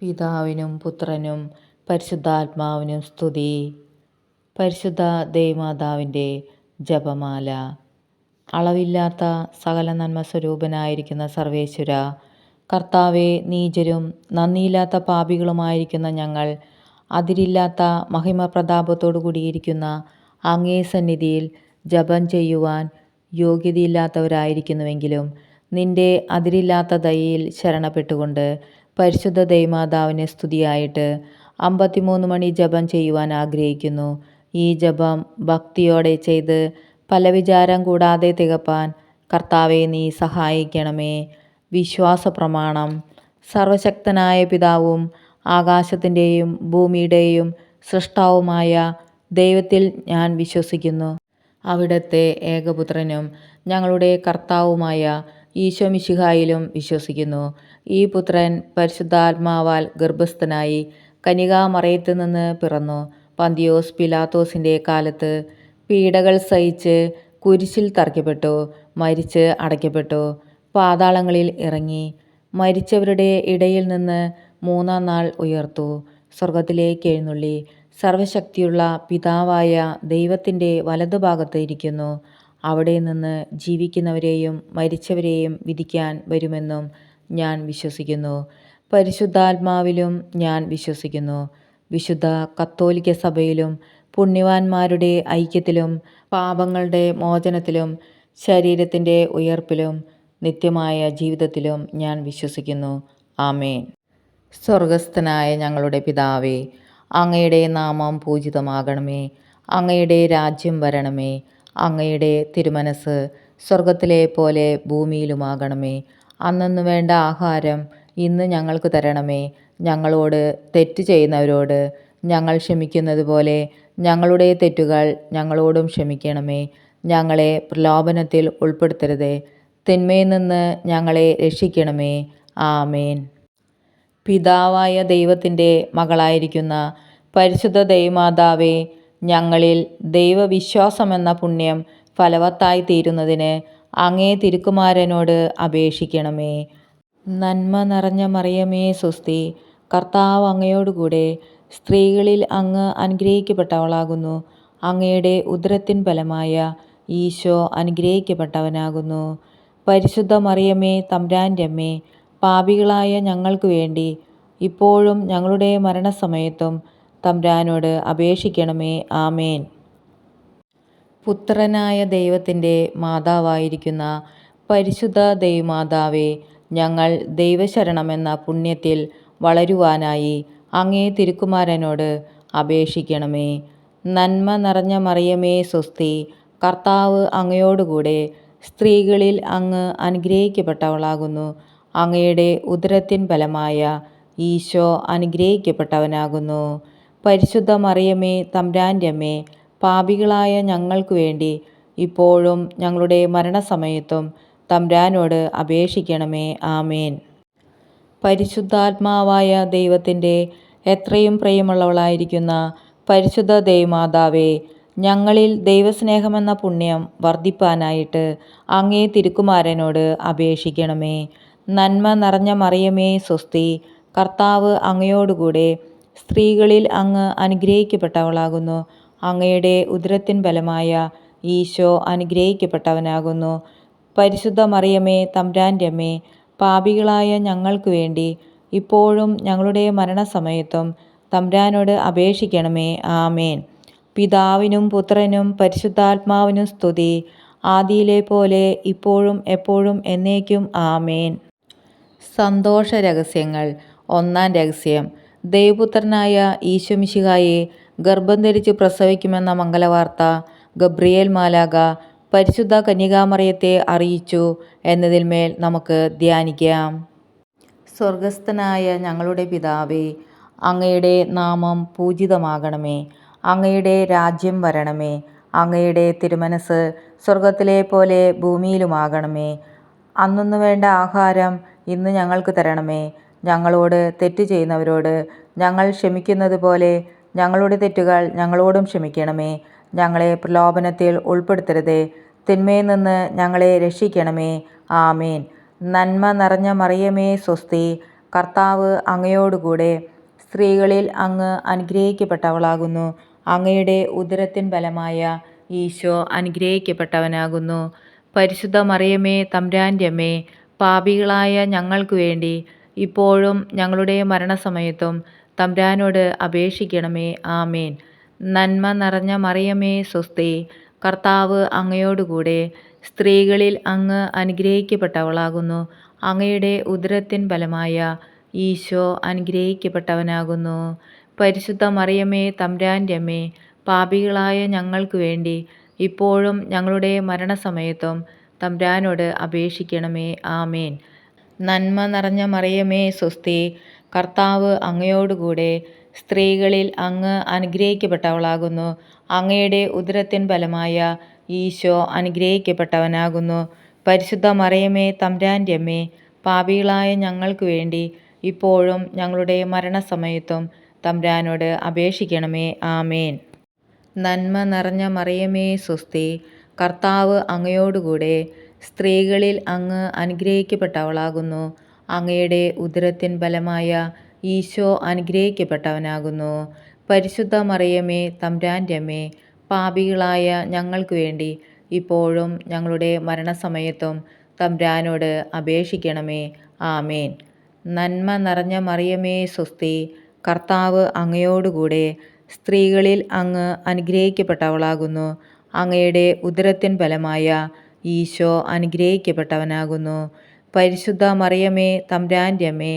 പിതാവിനും പുത്രനും പരിശുദ്ധാത്മാവിനും സ്തുതി. പരിശുദ്ധ ദൈവമാതാവിൻ്റെ ജപമാല. അളവില്ലാത്ത സകല നന്മ സ്വരൂപനായിരിക്കുന്ന സർവേശ്വര, കർത്താവെ, നീചരും നന്ദിയില്ലാത്ത പാപികളുമായിരിക്കുന്ന ഞങ്ങൾ അതിരില്ലാത്ത മഹിമ പ്രതാപത്തോടു കൂടിയിരിക്കുന്ന അങ്ങേ സന്നിധിയിൽ ജപം ചെയ്യുവാൻ യോഗ്യതയില്ലാത്തവരായിരിക്കുന്നുവെങ്കിലും നിന്റെ അതിരില്ലാത്ത ദയയിൽ ശരണപ്പെട്ടുകൊണ്ട് പരിശുദ്ധ ദൈവമാതാവിനെ സ്തുതിയായിട്ട് 53 മണി ജപം ചെയ്യുവാൻ ആഗ്രഹിക്കുന്നു. ഈ ജപം ഭക്തിയോടെ ചെയ്ത് പല വിചാരം കൂടാതെ തികപ്പാൻ കർത്താവെ നീ സഹായിക്കണമേ. വിശ്വാസ പ്രമാണം. സർവശക്തനായ പിതാവും ആകാശത്തിൻ്റെയും ഭൂമിയുടെയും സൃഷ്ടാവുമായ ദൈവത്തിൽ ഞാൻ വിശ്വസിക്കുന്നു. അവിടുത്തെ ഏകപുത്രനും ഞങ്ങളുടെ കർത്താവുമായ ഈശോ മിശിഹായിലും വിശ്വസിക്കുന്നു. ഈ പുത്രൻ പരിശുദ്ധാത്മാവാൽ ഗർഭസ്ഥനായി കന്യകാമറിയത്തിൽ നിന്ന് പിറന്നു. പന്തിയോസ് പിലാത്തോസിൻ്റെ കാലത്ത് പീഡകൾ സഹിച്ച് കുരിശിൽ തറയ്ക്കപ്പെട്ടു, മരിച്ച് അടയ്ക്കപ്പെട്ടു, പാതാളങ്ങളിൽ ഇറങ്ങി, മരിച്ചവരുടെ ഇടയിൽ നിന്ന് 3-ാം നാൾ ഉയർത്തു, സ്വർഗത്തിലേക്ക് എഴുന്നള്ളി, സർവശക്തിയുള്ള പിതാവായ ദൈവത്തിൻ്റെ വലതുഭാഗത്ത് ഇരിക്കുന്നു. അവിടെ നിന്ന് ജീവിക്കുന്നവരെയും മരിച്ചവരെയും വിധിക്കാൻ വരുമെന്നും ഞാൻ വിശ്വസിക്കുന്നു. പരിശുദ്ധാത്മാവിലും ഞാൻ വിശ്വസിക്കുന്നു. വിശുദ്ധ കത്തോലിക്ക സഭയിലും പുണ്യവാന്മാരുടെ ഐക്യത്തിലും പാപങ്ങളുടെ മോചനത്തിലും ശരീരത്തിൻ്റെ ഉയർപ്പിലും നിത്യമായ ജീവിതത്തിലും ഞാൻ വിശ്വസിക്കുന്നു. ആമേൻ. സ്വർഗസ്ഥനായ ഞങ്ങളുടെ പിതാവേ, അങ്ങയുടെ നാമം പൂജിതമാകണമേ. അങ്ങയുടെ രാജ്യം വരണമേ. അങ്ങയുടെ തിരുമനസ് സ്വർഗത്തിലെ പോലെ ഭൂമിയിലുമാകണമേ. അന്നന്നു വേണ്ട ആഹാരം ഇന്ന് ഞങ്ങൾക്ക് തരണമേ. ഞങ്ങളോട് തെറ്റ് ചെയ്യുന്നവരോട് ഞങ്ങൾ ക്ഷമിക്കുന്നത് പോലെ ഞങ്ങളുടെ തെറ്റുകൾ ഞങ്ങളോടും ക്ഷമിക്കണമേ. ഞങ്ങളെ പ്രലോഭനത്തിൽ ഉൾപ്പെടുത്തരുതേ, തിന്മയിൽ നിന്ന് ഞങ്ങളെ രക്ഷിക്കണമേ. ആമേൻ. പിതാവായ ദൈവത്തിൻ്റെ മകളായിരിക്കുന്ന പരിശുദ്ധ ദൈവമാതാവേ, ഞങ്ങളിൽ ദൈവവിശ്വാസമെന്ന പുണ്യം ഫലവത്തായി തീരുന്നതിന് അങ്ങേ തിരുക്കുമാരനോട് അപേക്ഷിക്കണമേ. നന്മ നിറഞ്ഞ മറിയമേ സ്വസ്തി, കർത്താവ് അങ്ങയോടുകൂടെ സ്ത്രീകളിൽ അങ്ങ് അനുഗ്രഹിക്കപ്പെട്ടവളാകുന്നു. അങ്ങയുടെ ഉദരത്തിൻ ഫലമായ ഈശോ അനുഗ്രഹിക്കപ്പെട്ടവനാകുന്നു. പരിശുദ്ധ മറിയമേ, തമ്പുരാൻ്റെ അമ്മേ, പാപികളായ ഞങ്ങൾക്ക് വേണ്ടി ഇപ്പോഴും ഞങ്ങളുടെ മരണസമയത്തും തമ്പുരാനോട് അപേക്ഷിക്കണമേ. ആമേൻ. പുത്രനായ ദൈവത്തിൻ്റെ മാതാവായിരിക്കുന്ന പരിശുദ്ധ ദൈവമാതാവേ, ഞങ്ങൾ ദൈവശരണമെന്ന പുണ്യത്തിൽ വളരുവാനായി അങ്ങേ തിരുക്കുമാരനോട് അപേക്ഷിക്കണമേ. നന്മ നിറഞ്ഞ മറിയമേ സ്വസ്തി, കർത്താവ് അങ്ങയോടുകൂടെ സ്ത്രീകളിൽ അങ്ങ് അനുഗ്രഹിക്കപ്പെട്ടവളാകുന്നു. അങ്ങയുടെ ഉദരത്തിൻ ഫലമായ ഈശോ അനുഗ്രഹിക്കപ്പെട്ടവനാകുന്നു. പരിശുദ്ധ മറിയമേ, തമ്പുരാൻ്റെ അമ്മേ, പാപികളായ ഞങ്ങൾക്ക് വേണ്ടി ഇപ്പോഴും ഞങ്ങളുടെ മരണസമയത്തും തമ്പുരാനോട് അപേക്ഷിക്കണമേ. ആമേൻ. പരിശുദ്ധാത്മാവായ ദൈവത്തിൻ്റെ എത്രയും പ്രിയമുള്ളവളായിരിക്കുന്ന പരിശുദ്ധ ദൈവമാതാവേ, ഞങ്ങളിൽ ദൈവസ്നേഹമെന്ന പുണ്യം വർദ്ധിപ്പാനായിട്ട് അങ്ങേ തിരുക്കുമാരനോട് അപേക്ഷിക്കണമേ. നന്മ നിറഞ്ഞ മറിയമേ സ്വസ്തി, കർത്താവ് അങ്ങയോടുകൂടെ സ്ത്രീകളിൽ അങ്ങ് അനുഗ്രഹിക്കപ്പെട്ടവളാകുന്നു. അങ്ങയുടെ ഉദരത്തിൻ ഫലമായ ഈശോ അനുഗ്രഹിക്കപ്പെട്ടവനാകുന്നു. പരിശുദ്ധ മറിയമേ, തമ്പുരാൻ്റെ അമ്മേ, പാപികളായ ഞങ്ങൾക്ക് വേണ്ടി ഇപ്പോഴും ഞങ്ങളുടെ മരണസമയത്തും തമ്പുരാനോട് അപേക്ഷിക്കണമേ. ആമേൻ. പിതാവിനും പുത്രനും പരിശുദ്ധാത്മാവിനും സ്തുതി, ആദിയിലെ പോലെ ഇപ്പോഴും എപ്പോഴും എന്നേക്കും. ആമേൻ. സന്തോഷ രഹസ്യങ്ങൾ. 1-ാം രഹസ്യം. ദൈവപുത്രനായ ഈശോ മിശിഹായെ ഗർഭം ധരിച്ച് പ്രസവിക്കുമെന്ന മംഗലവാർത്ത ഗബ്രിയേൽ മാലാഖ പരിശുദ്ധ കന്യകാമറിയത്തെ അറിയിച്ചു എന്നതിന്മേൽ നമുക്ക് ധ്യാനിക്കാം. സ്വർഗസ്ഥനായ ഞങ്ങളുടെ പിതാവേ, അങ്ങയുടെ നാമം പൂജിതമാകണമേ. അങ്ങയുടെ രാജ്യം വരണമേ. അങ്ങയുടെ തിരുമനസ് സ്വർഗത്തിലെ പോലെ ഭൂമിയിലുമാകണമേ. അന്നന്നു വേണ്ട ആഹാരം ഇന്ന് ഞങ്ങൾക്ക് തരണമേ. ഞങ്ങളോട് തെറ്റ് ചെയ്യുന്നവരോട് ഞങ്ങൾ ക്ഷമിക്കുന്നത് പോലെ ഞങ്ങളുടെ തെറ്റുകൾ ഞങ്ങളോടും ക്ഷമിക്കണമേ. ഞങ്ങളെ പ്രലോഭനത്തിൽ ഉൾപ്പെടുത്തരുതേ, തിന്മയിൽ നിന്ന് ഞങ്ങളെ രക്ഷിക്കണമേ. ആമേൻ. നന്മ നിറഞ്ഞ മറിയമേ സ്വസ്തി, കർത്താവ് അങ്ങയോടുകൂടെ സ്ത്രീകളിൽ അങ്ങ് അനുഗ്രഹിക്കപ്പെട്ടവളാകുന്നു. അങ്ങയുടെ ഉദരത്തിൻ ഫലമായ ഈശോ അനുഗ്രഹിക്കപ്പെട്ടവനാകുന്നു. പരിശുദ്ധ മറിയമേ, തമ്പുരാൻ്റെ അമ്മേ, പാപികളായ ഞങ്ങൾക്ക് വേണ്ടി ഇപ്പോഴും ഞങ്ങളുടെ മരണസമയത്തും തമ്പുരാനോട് അപേക്ഷിക്കണമേ. ആമേൻ. നന്മ നിറഞ്ഞ മറിയമേ, സ്വസ്തി. കർത്താവ് അങ്ങയോടുകൂടെ സ്ത്രീകളിൽ അങ്ങ് അനുഗ്രഹിക്കപ്പെട്ടവളാകുന്നു. അങ്ങയുടെ ഉദരത്തിൻ ഫലമായ ഈശോ അനുഗ്രഹിക്കപ്പെട്ടവനാകുന്നു. പരിശുദ്ധ മറിയമേ, തമ്പുരാൻ്റെ അമ്മേ, പാപികളായ ഞങ്ങൾക്ക് വേണ്ടി ഇപ്പോഴും ഞങ്ങളുടെ മരണസമയത്തും തമ്പുരാനോട് അപേക്ഷിക്കണമേ. ആമേൻ. നന്മ നിറഞ്ഞ മറിയമേ, സ്വസ്തി. കർത്താവ് അങ്ങയോടുകൂടെ സ്ത്രീകളിൽ അങ്ങ് അനുഗ്രഹിക്കപ്പെട്ടവളാകുന്നു. അങ്ങയുടെ ഉദരത്തിൻ ഫലമായ ഈശോ അനുഗ്രഹിക്കപ്പെട്ടവനാകുന്നു. പരിശുദ്ധ മറിയമേ, തമ്പുരാൻ്റെ അമ്മേ, പാപികളായ ഞങ്ങൾക്ക് വേണ്ടി ഇപ്പോഴും ഞങ്ങളുടെ മരണസമയത്തും തമ്പുരാനോട് അപേക്ഷിക്കണമേ. ആമേൻ. നന്മ നിറഞ്ഞ മറിയമേ, സ്വസ്തി. കർത്താവ് അങ്ങയോടുകൂടെ സ്ത്രീകളിൽ അങ്ങ് അനുഗ്രഹിക്കപ്പെട്ടവളാകുന്നു. അങ്ങയുടെ ഉദരത്തിൻ ഫലമായ ഈശോ അനുഗ്രഹിക്കപ്പെട്ടവനാകുന്നു. പരിശുദ്ധ മറിയമേ, തമ്പുരാൻ്റെ അമ്മേ, പാപികളായ ഞങ്ങൾക്ക് വേണ്ടി ഇപ്പോഴും ഞങ്ങളുടെ മരണസമയത്തും തമ്പുരാനോട് അപേക്ഷിക്കണമേ. ആമേൻ. നന്മ നിറഞ്ഞ മറിയമേ, സ്വസ്തി. കർത്താവ് അങ്ങയോടുകൂടെ സ്ത്രീകളിൽ അങ്ങ് അനുഗ്രഹിക്കപ്പെട്ടവളാകുന്നു. അങ്ങയുടെ ഉദരത്തിൻ ഫലമായ ഈശോ അനുഗ്രഹിക്കപ്പെട്ടവനാകുന്നു. പരിശുദ്ധ മറിയമേ, തമ്പുരാൻ്റെ അമ്മേ,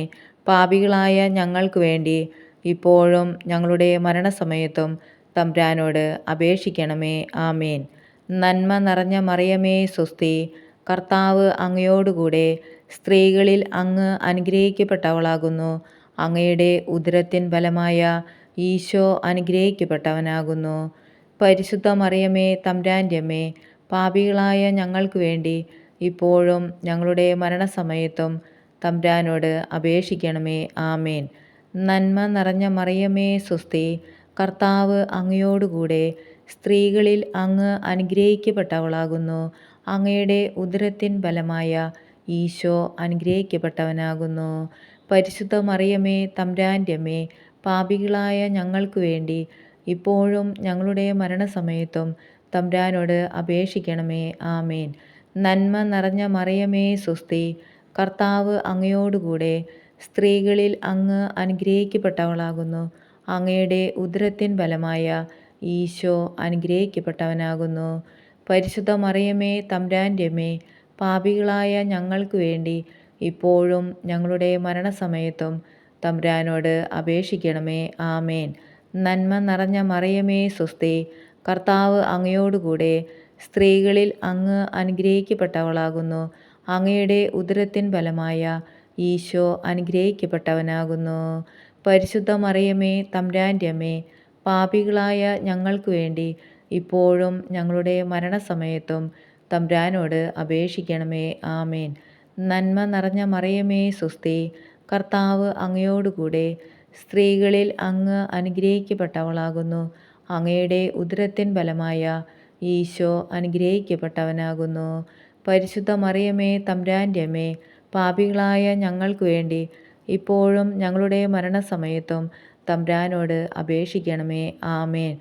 പാപികളായ ഞങ്ങൾക്ക് വേണ്ടി ഇപ്പോഴും ഞങ്ങളുടെ മരണസമയത്തും തമ്പുരാനോട് അപേക്ഷിക്കണമേ. ആമേൻ. നന്മ നിറഞ്ഞ മറിയമേ, സ്വസ്തി. കർത്താവ് അങ്ങയോടുകൂടെ സ്ത്രീകളിൽ അങ്ങ് അനുഗ്രഹിക്കപ്പെട്ടവളാകുന്നു. അങ്ങയുടെ ഉദരത്തിൻ ഫലമായ ഈശോ അനുഗ്രഹിക്കപ്പെട്ടവനാകുന്നു. പരിശുദ്ധ മറിയമേ, തമ്പുരാൻ്റെ അമ്മേ, പാപികളായ ഞങ്ങൾക്ക് വേണ്ടി ഇപ്പോഴും ഞങ്ങളുടെ മരണസമയത്തും തമ്പുരാനോട് അപേക്ഷിക്കണമേ. ആമേൻ. നന്മ നിറഞ്ഞ മറിയമേ, സ്വസ്തി. കർത്താവ് അങ്ങയോടുകൂടെ സ്ത്രീകളിൽ അങ്ങ് അനുഗ്രഹിക്കപ്പെട്ടവളാകുന്നു. അങ്ങയുടെ ഉദരത്തിൻ ഫലമായ ഈശോ അനുഗ്രഹിക്കപ്പെട്ടവനാകുന്നു. പരിശുദ്ധ മറിയമേ, തമ്പുരാൻ്റെ അമ്മേ, പാപികളായ ഞങ്ങൾക്ക് വേണ്ടി ഇപ്പോഴും ഞങ്ങളുടെ മരണസമയത്തും തമ്പുരാനോട് അപേക്ഷിക്കണമേ. ആമേൻ. നന്മ നിറഞ്ഞ മറിയമേ, സ്വസ്തി. കർത്താവ് അങ്ങയോടുകൂടെ സ്ത്രീകളിൽ അങ്ങ് അനുഗ്രഹിക്കപ്പെട്ടവളാകുന്നു. അങ്ങയുടെ ഉദരത്തിൻ ഫലമായ ഈശോ അനുഗ്രഹിക്കപ്പെട്ടവനാകുന്നു. പരിശുദ്ധ മറിയമേ, തമ്പുരാൻ്റെ അമ്മേ, പാപികളായ ഞങ്ങൾക്ക് വേണ്ടി ഇപ്പോഴും ഞങ്ങളുടെ മരണസമയത്തും തമ്പുരാനോട് അപേക്ഷിക്കണമേ. ആമേൻ. നന്മ നിറഞ്ഞ മറിയമേ, സ്വസ്തി. കർത്താവ് അങ്ങയോടുകൂടെ സ്ത്രീകളിൽ അങ്ങ് അനുഗ്രഹിക്കപ്പെട്ടവളാകുന്നു. അങ്ങയുടെ ഉദരത്തിൻ ഫലമായ ഈശോ അനുഗ്രഹിക്കപ്പെട്ടവനാകുന്നു. പരിശുദ്ധ മറിയമേ, തമ്പുരാൻ്റെ അമ്മേ, പാപികളായ ഞങ്ങൾക്ക് വേണ്ടി ഇപ്പോഴും ഞങ്ങളുടെ മരണസമയത്തും തമ്പുരാനോട് അപേക്ഷിക്കണമേ. ആമേൻ. നന്മ നിറഞ്ഞ മറിയമേ, സ്വസ്തി. കർത്താവ് അങ്ങയോടുകൂടെ സ്ത്രീകളിൽ അങ്ങ് അനുഗ്രഹിക്കപ്പെട്ടവളാകുന്നു. അങ്ങയുടെ ഉദരത്തിൻ ഫലമായ ഈശോ അനുഗ്രഹിക്കപ്പെട്ടവനാകുന്നു. പരിശുദ്ധ മറിയമേ, തമ്പുരാൻ്റെ അമ്മേ, പാപികളായ ഞങ്ങൾക്ക് വേണ്ടി ഇപ്പോഴും ഞങ്ങളുടെ മരണസമയത്തും തമ്പുരാനോട് അപേക്ഷിക്കണമേ. ആമേൻ.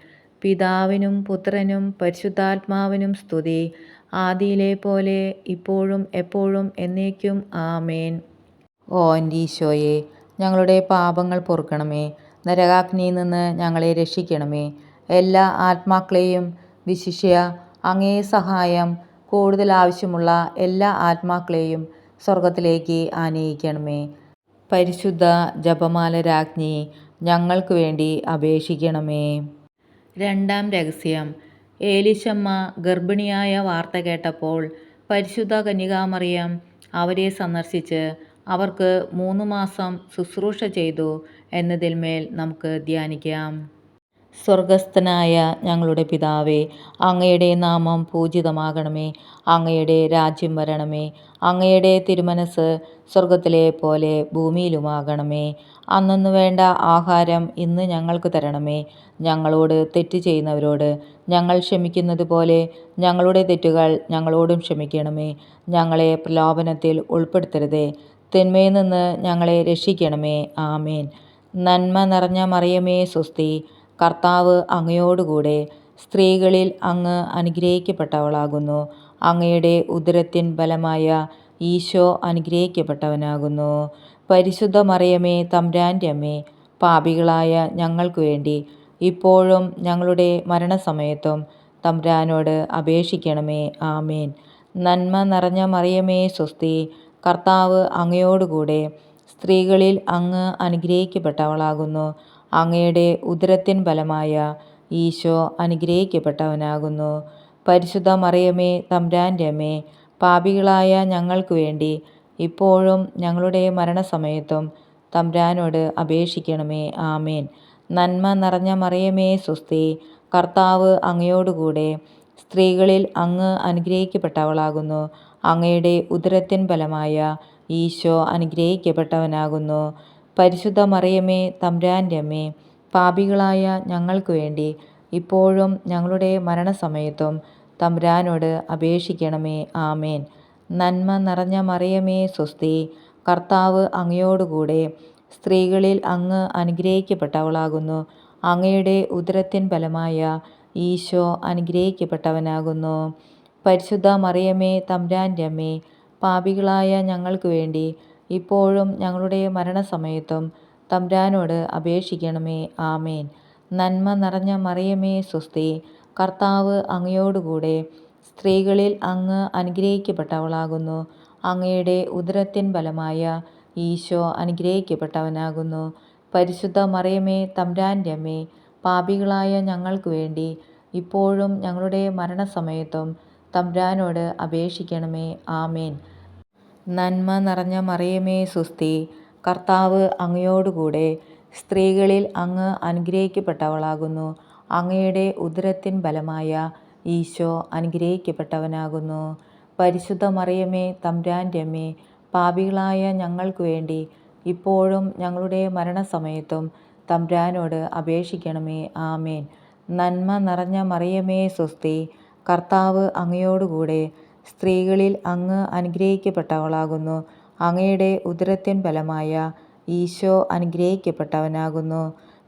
പിതാവിനും പുത്രനും പരിശുദ്ധാത്മാവിനും സ്തുതി. ആദിയിലെ പോലെ ഇപ്പോഴും എപ്പോഴും എന്നേക്കും. ആമേൻ. ഓ എൻ്റെ ഈശോയെ, ഞങ്ങളുടെ പാപങ്ങൾ പൊറുക്കണമേ. നരകാഗ്നിയിൽ നിന്ന് ഞങ്ങളെ രക്ഷിക്കണമേ. എല്ലാ ആത്മാക്കളെയും, വിശിഷ്യ അങ്ങേ സഹായം കൂടുതൽ ആവശ്യമുള്ള എല്ലാ ആത്മാക്കളെയും സ്വർഗത്തിലേക്ക് ആനയിക്കണമേ. പരിശുദ്ധ ജപമാല രാജ്ഞി, ഞങ്ങൾക്ക് വേണ്ടി അപേക്ഷിക്കണമേ. രണ്ടാം രഹസ്യം. ഏലിശമ്മ ഗർഭിണിയായ വാർത്ത കേട്ടപ്പോൾ പരിശുദ്ധ കന്യകാമറിയം അവരെ സന്ദർശിച്ച് അവർക്ക് 3 മാസം ശുശ്രൂഷ ചെയ്തു എന്നതിന്മേൽ നമുക്ക് ധ്യാനിക്കാം. സ്വർഗസ്ഥനായ ഞങ്ങളുടെ പിതാവേ, അങ്ങയുടെ നാമം പൂജിതമാകണമേ. അങ്ങയുടെ രാജ്യം വരണമേ. അങ്ങയുടെ തിരുമനസ് സ്വർഗത്തിലെ പോലെ ഭൂമിയിലുമാകണമേ. അന്നന്നു വേണ്ട ആഹാരം ഇന്ന് ഞങ്ങൾക്ക് തരണമേ. ഞങ്ങളോട് തെറ്റ് ചെയ്യുന്നവരോട് ഞങ്ങൾ ക്ഷമിക്കുന്നത് പോലെ ഞങ്ങളുടെ തെറ്റുകൾ ഞങ്ങളോടും ക്ഷമിക്കണമേ. ഞങ്ങളെ പ്രലോഭനത്തിൽ ഉൾപ്പെടുത്തരുതേ, തിന്മയിൽ നിന്ന് ഞങ്ങളെ രക്ഷിക്കണമേ. ആമേൻ. നന്മ നിറഞ്ഞ മറിയമേ സ്വസ്തി, കർത്താവ് അങ്ങയോടുകൂടെ സ്ത്രീകളിൽ അങ്ങ് അനുഗ്രഹിക്കപ്പെട്ടവളാകുന്നു. അങ്ങയുടെ ഉദരത്തിൻ ഫലമായ ഈശോ അനുഗ്രഹിക്കപ്പെട്ടവനാകുന്നു. പരിശുദ്ധ മറിയമേ തമ്പുരാൻ്റെ അമ്മേ, പാപികളായ ഞങ്ങൾക്ക് വേണ്ടി ഇപ്പോഴും ഞങ്ങളുടെ മരണസമയത്തും തമ്പുരാനോട് അപേക്ഷിക്കണമേ. ആമേൻ. നന്മ നിറഞ്ഞ മറിയമേ സ്വസ്തി, കർത്താവ് അങ്ങയോടുകൂടെ സ്ത്രീകളിൽ അങ്ങ് അനുഗ്രഹിക്കപ്പെട്ടവളാകുന്നു. അങ്ങയുടെ ഉദരത്തിൻ ഫലമായ ഈശോ അനുഗ്രഹിക്കപ്പെട്ടവനാകുന്നു. പരിശുദ്ധ മറിയമേ തമ്പുരാൻ്റെ അമ്മേ, പാപികളായ ഞങ്ങൾക്ക് വേണ്ടി ഇപ്പോഴും ഞങ്ങളുടെ മരണസമയത്തും തമ്പുരാനോട് അപേക്ഷിക്കണമേ. ആമേൻ. നന്മ നിറഞ്ഞ മറിയമേ സ്വസ്തി, കർത്താവ് അങ്ങയോടുകൂടെ സ്ത്രീകളിൽ അങ്ങ് അനുഗ്രഹിക്കപ്പെട്ടവളാകുന്നു. അങ്ങയുടെ ഉദരത്തിൻ ഫലമായ ഈശോ അനുഗ്രഹിക്കപ്പെട്ടവനാകുന്നു. പരിശുദ്ധ മറിയമേ തമ്പുരാൻ്റെ അമ്മേ, പാപികളായ ഞങ്ങൾക്ക് വേണ്ടി ഇപ്പോഴും ഞങ്ങളുടെ മരണസമയത്തും തമ്പുരാനോട് അപേക്ഷിക്കണമേ. ആമേൻ. നന്മ നിറഞ്ഞ മറിയമേ സ്വസ്തി, കർത്താവ് അങ്ങയോടുകൂടെ സ്ത്രീകളിൽ അങ്ങ് അനുഗ്രഹിക്കപ്പെട്ടവളാകുന്നു. അങ്ങയുടെ ഉദരത്തിൻ ഫലമായ ഈശോ അനുഗ്രഹിക്കപ്പെട്ടവനാകുന്നു. പരിശുദ്ധ മറിയമേ തമ്പുരാൻ്റെ അമ്മേ, പാപികളായ ഞങ്ങൾക്ക് വേണ്ടി ഇപ്പോഴും ഞങ്ങളുടെ മരണസമയത്തും തമ്പുരാനോട് അപേക്ഷിക്കണമേ. ആമേൻ. നന്മ നിറഞ്ഞ മറിയമേ സ്വസ്തി, കർത്താവ് അങ്ങയോടുകൂടെ സ്ത്രീകളിൽ അങ്ങ് അനുഗ്രഹിക്കപ്പെട്ടവളാകുന്നു. അങ്ങയുടെ ഉദരത്തിൻ ഫലമായ ഈശോ അനുഗ്രഹിക്കപ്പെട്ടവനാകുന്നു. പരിശുദ്ധ മറിയമേ തമ്പുരാൻ്റെ അമ്മേ, പാപികളായ ഞങ്ങൾക്ക് വേണ്ടി ഇപ്പോഴും ഞങ്ങളുടെ മരണസമയത്തും തമ്പുരാനോട് അപേക്ഷിക്കണമേ. ആമേൻ. നന്മ നിറഞ്ഞ മറിയമേ സ്വസ്തി, കർത്താവ് അങ്ങയോടുകൂടെ സ്ത്രീകളിൽ അങ്ങ് അനുഗ്രഹിക്കപ്പെട്ടവളാകുന്നു. അങ്ങയുടെ ഉദരത്തിൻ ഫലമായ ഈശോ അനുഗ്രഹിക്കപ്പെട്ടവനാകുന്നു. പരിശുദ്ധ മറിയമേ തമ്പുരാൻ്റെ അമ്മേ, പാപികളായ ഞങ്ങൾക്ക് വേണ്ടി ഇപ്പോഴും ഞങ്ങളുടെ മരണസമയത്തും തമ്പുരാനോട് അപേക്ഷിക്കണമേ. ആമേൻ. നന്മ നിറഞ്ഞ മറിയമേ സ്വസ്തി, കർത്താവ് അങ്ങയോടുകൂടെ സ്ത്രീകളിൽ അങ്ങ് അനുഗ്രഹിക്കപ്പെട്ടവളാകുന്നു. അങ്ങയുടെ ഉദരത്തിൻ ഫലമായ ഈശോ അനുഗ്രഹിക്കപ്പെട്ടവനാകുന്നു.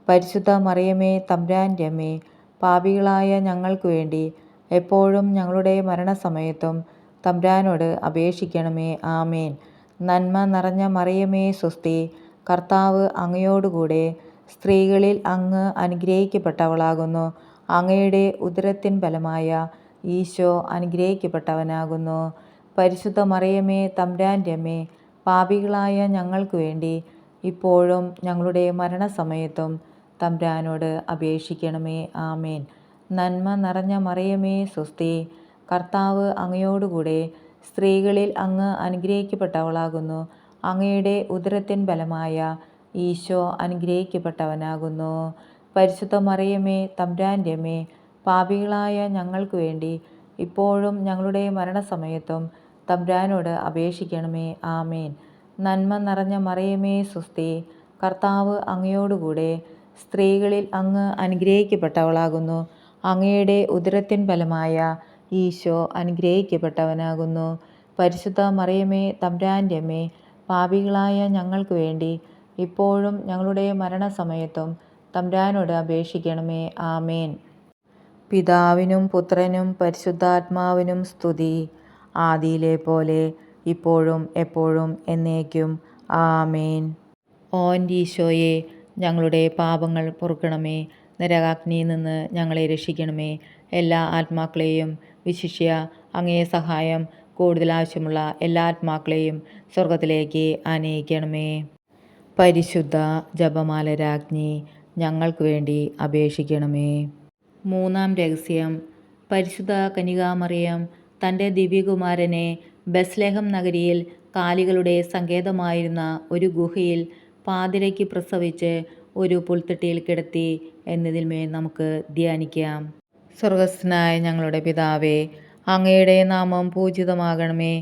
പരിശുദ്ധ മറിയമേ തമ്പുരാൻ്റെ അമ്മേ, പാപികളായ ഞങ്ങൾക്ക് വേണ്ടി എപ്പോഴും ഞങ്ങളുടെ മരണസമയത്തും തമ്പുരാനോട് അപേക്ഷിക്കണമേ. ആമേൻ. നന്മ നിറഞ്ഞ മറിയമേ സ്വസ്തി, കർത്താവ് അങ്ങയോടുകൂടെ സ്ത്രീകളിൽ അങ്ങ് അനുഗ്രഹിക്കപ്പെട്ടവളാകുന്നു. അങ്ങയുടെ ഉദരത്തിൻ ഫലമായ ഈശോ അനുഗ്രഹിക്കപ്പെട്ടവനാകുന്നു. പരിശുദ്ധ മറിയമേ തമ്പുരാൻ്റെ അമ്മേ, പാപികളായ ഞങ്ങൾക്ക് വേണ്ടി ഇപ്പോഴും ഞങ്ങളുടെ മരണസമയത്തും തമ്പുരാനോട് അപേക്ഷിക്കണമേ. ആമേൻ. നന്മ നിറഞ്ഞ മറിയമേ സ്വസ്തി, കർത്താവ് അങ്ങയോടുകൂടെ സ്ത്രീകളിൽ അങ്ങ് അനുഗ്രഹിക്കപ്പെട്ടവളാകുന്നു. അങ്ങയുടെ ഉദരത്തിൻ ഫലമായ ഈശോ അനുഗ്രഹിക്കപ്പെട്ടവനാകുന്നു. പരിശുദ്ധ മറിയമേ തമ്പുരാൻ്റെ അമ്മേ, പാപികളായ ഞങ്ങൾക്ക് വേണ്ടി ഇപ്പോഴും ഞങ്ങളുടെ മരണസമയത്തും തമ്പുരാനോട് അപേക്ഷിക്കണമേ. ആമേൻ. നന്മ നിറഞ്ഞ മറിയമേ സ്വസ്തി, കർത്താവ് അങ്ങയോടുകൂടെ സ്ത്രീകളിൽ അങ്ങ് അനുഗ്രഹിക്കപ്പെട്ടവളാകുന്നു. അങ്ങയുടെ ഉദരത്തിൻ ഫലമായ ഈശോ അനുഗ്രഹിക്കപ്പെട്ടവനാകുന്നു. പരിശുദ്ധ മറിയമേ തമ്പുരാൻ്റെ അമ്മേ, പാപികളായ ഞങ്ങൾക്ക് വേണ്ടി ഇപ്പോഴും ഞങ്ങളുടെ മരണസമയത്തും തമ്പുരാനോട് അപേക്ഷിക്കണമേ. ആമേൻ. പിതാവിനും പുത്രനും പരിശുദ്ധാത്മാവിനും സ്തുതി, ആദിയിലെ പോലെ ഇപ്പോഴും എപ്പോഴും എന്നേക്കും. ആമേൻ. ഓ എൻ്റെ ഈശോയെ, ഞങ്ങളുടെ പാപങ്ങൾ പൊറുക്കണമേ. നരകാഗ്നിയിൽ നിന്ന് ഞങ്ങളെ രക്ഷിക്കണമേ. എല്ലാ ആത്മാക്കളെയും, വിശിഷ്യ അങ്ങേ സഹായം കൂടുതൽ ആവശ്യമുള്ള എല്ലാ ആത്മാക്കളെയും സ്വർഗത്തിലേക്ക് ആനയിക്കണമേ. പരിശുദ്ധ ജപമാല രാജ്ഞി, ഞങ്ങൾക്ക് വേണ്ടി അപേക്ഷിക്കണമേ. മൂന്നാം രഹസ്യം. പരിശുദ്ധ കന്യകാമറിയം തൻ്റെ ദിവ്യകുമാരനെ ബെത്ലഹേം നഗരിയിൽ കാലികളുടെ സങ്കേതമായിരുന്ന ഒരു ഗുഹയിൽ പാതിരയ്ക്ക് പ്രസവിച്ച് ഒരു പുൽത്തൊട്ടിയിൽ കിടത്തി എന്നതിന്മേൽ നമുക്ക് ധ്യാനിക്കാം. സ്വർഗസ്ഥനായ ഞങ്ങളുടെ പിതാവേ, അങ്ങയുടെ നാമം പൂജിതമാകണമേ.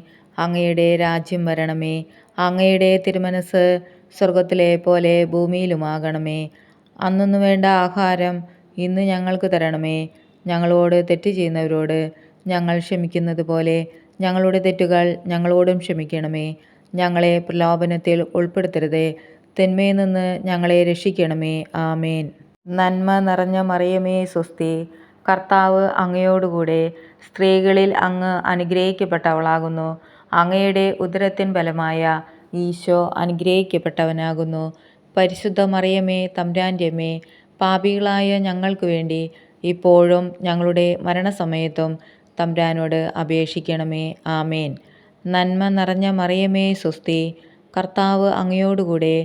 അങ്ങയുടെ രാജ്യം വരണമേ. അങ്ങയുടെ തിരുമനസ് സ്വർഗത്തിലെ പോലെ ഭൂമിയിലുമാകണമേ. അന്നൊന്നു വേണ്ട ആഹാരം ഇന്ന് ഞങ്ങൾക്ക് തരണമേ. ഞങ്ങളോട് തെറ്റ് ചെയ്യുന്നവരോട് ഞങ്ങൾ ക്ഷമിക്കുന്നത് പോലെ ഞങ്ങളുടെ തെറ്റുകൾ ഞങ്ങളോടും ക്ഷമിക്കണമേ. ഞങ്ങളെ പ്രലോഭനത്തിൽ ഉൾപ്പെടുത്തരുതേ. തിന്മയിൽ നിന്ന് ഞങ്ങളെ രക്ഷിക്കണമേ. ആമേൻ. നന്മ നിറഞ്ഞ മറിയമേ സ്വസ്തി, കർത്താവ് അങ്ങയോടുകൂടെ സ്ത്രീകളിൽ അങ്ങ് അനുഗ്രഹിക്കപ്പെട്ടവളാകുന്നു. അങ്ങയുടെ ഉദരത്തിൻ ഫലമായ ഈശോ അനുഗ്രഹിക്കപ്പെട്ടവനാകുന്നു. പരിശുദ്ധ മറിയമേ തമ്പുരാൻ്റെ അമ്മേ, പാപികളായ ഞങ്ങൾക്ക് വേണ്ടി ഇപ്പോഴും ഞങ്ങളുടെ മരണസമയത്തും തമ്പുരാനോട് അപേക്ഷിക്കണമേ. ആമേൻ. നന്മ നിറഞ്ഞ മറിയമേ സ്വസ്തി, കർത്താവ് അങ്ങയോടുകൂടെ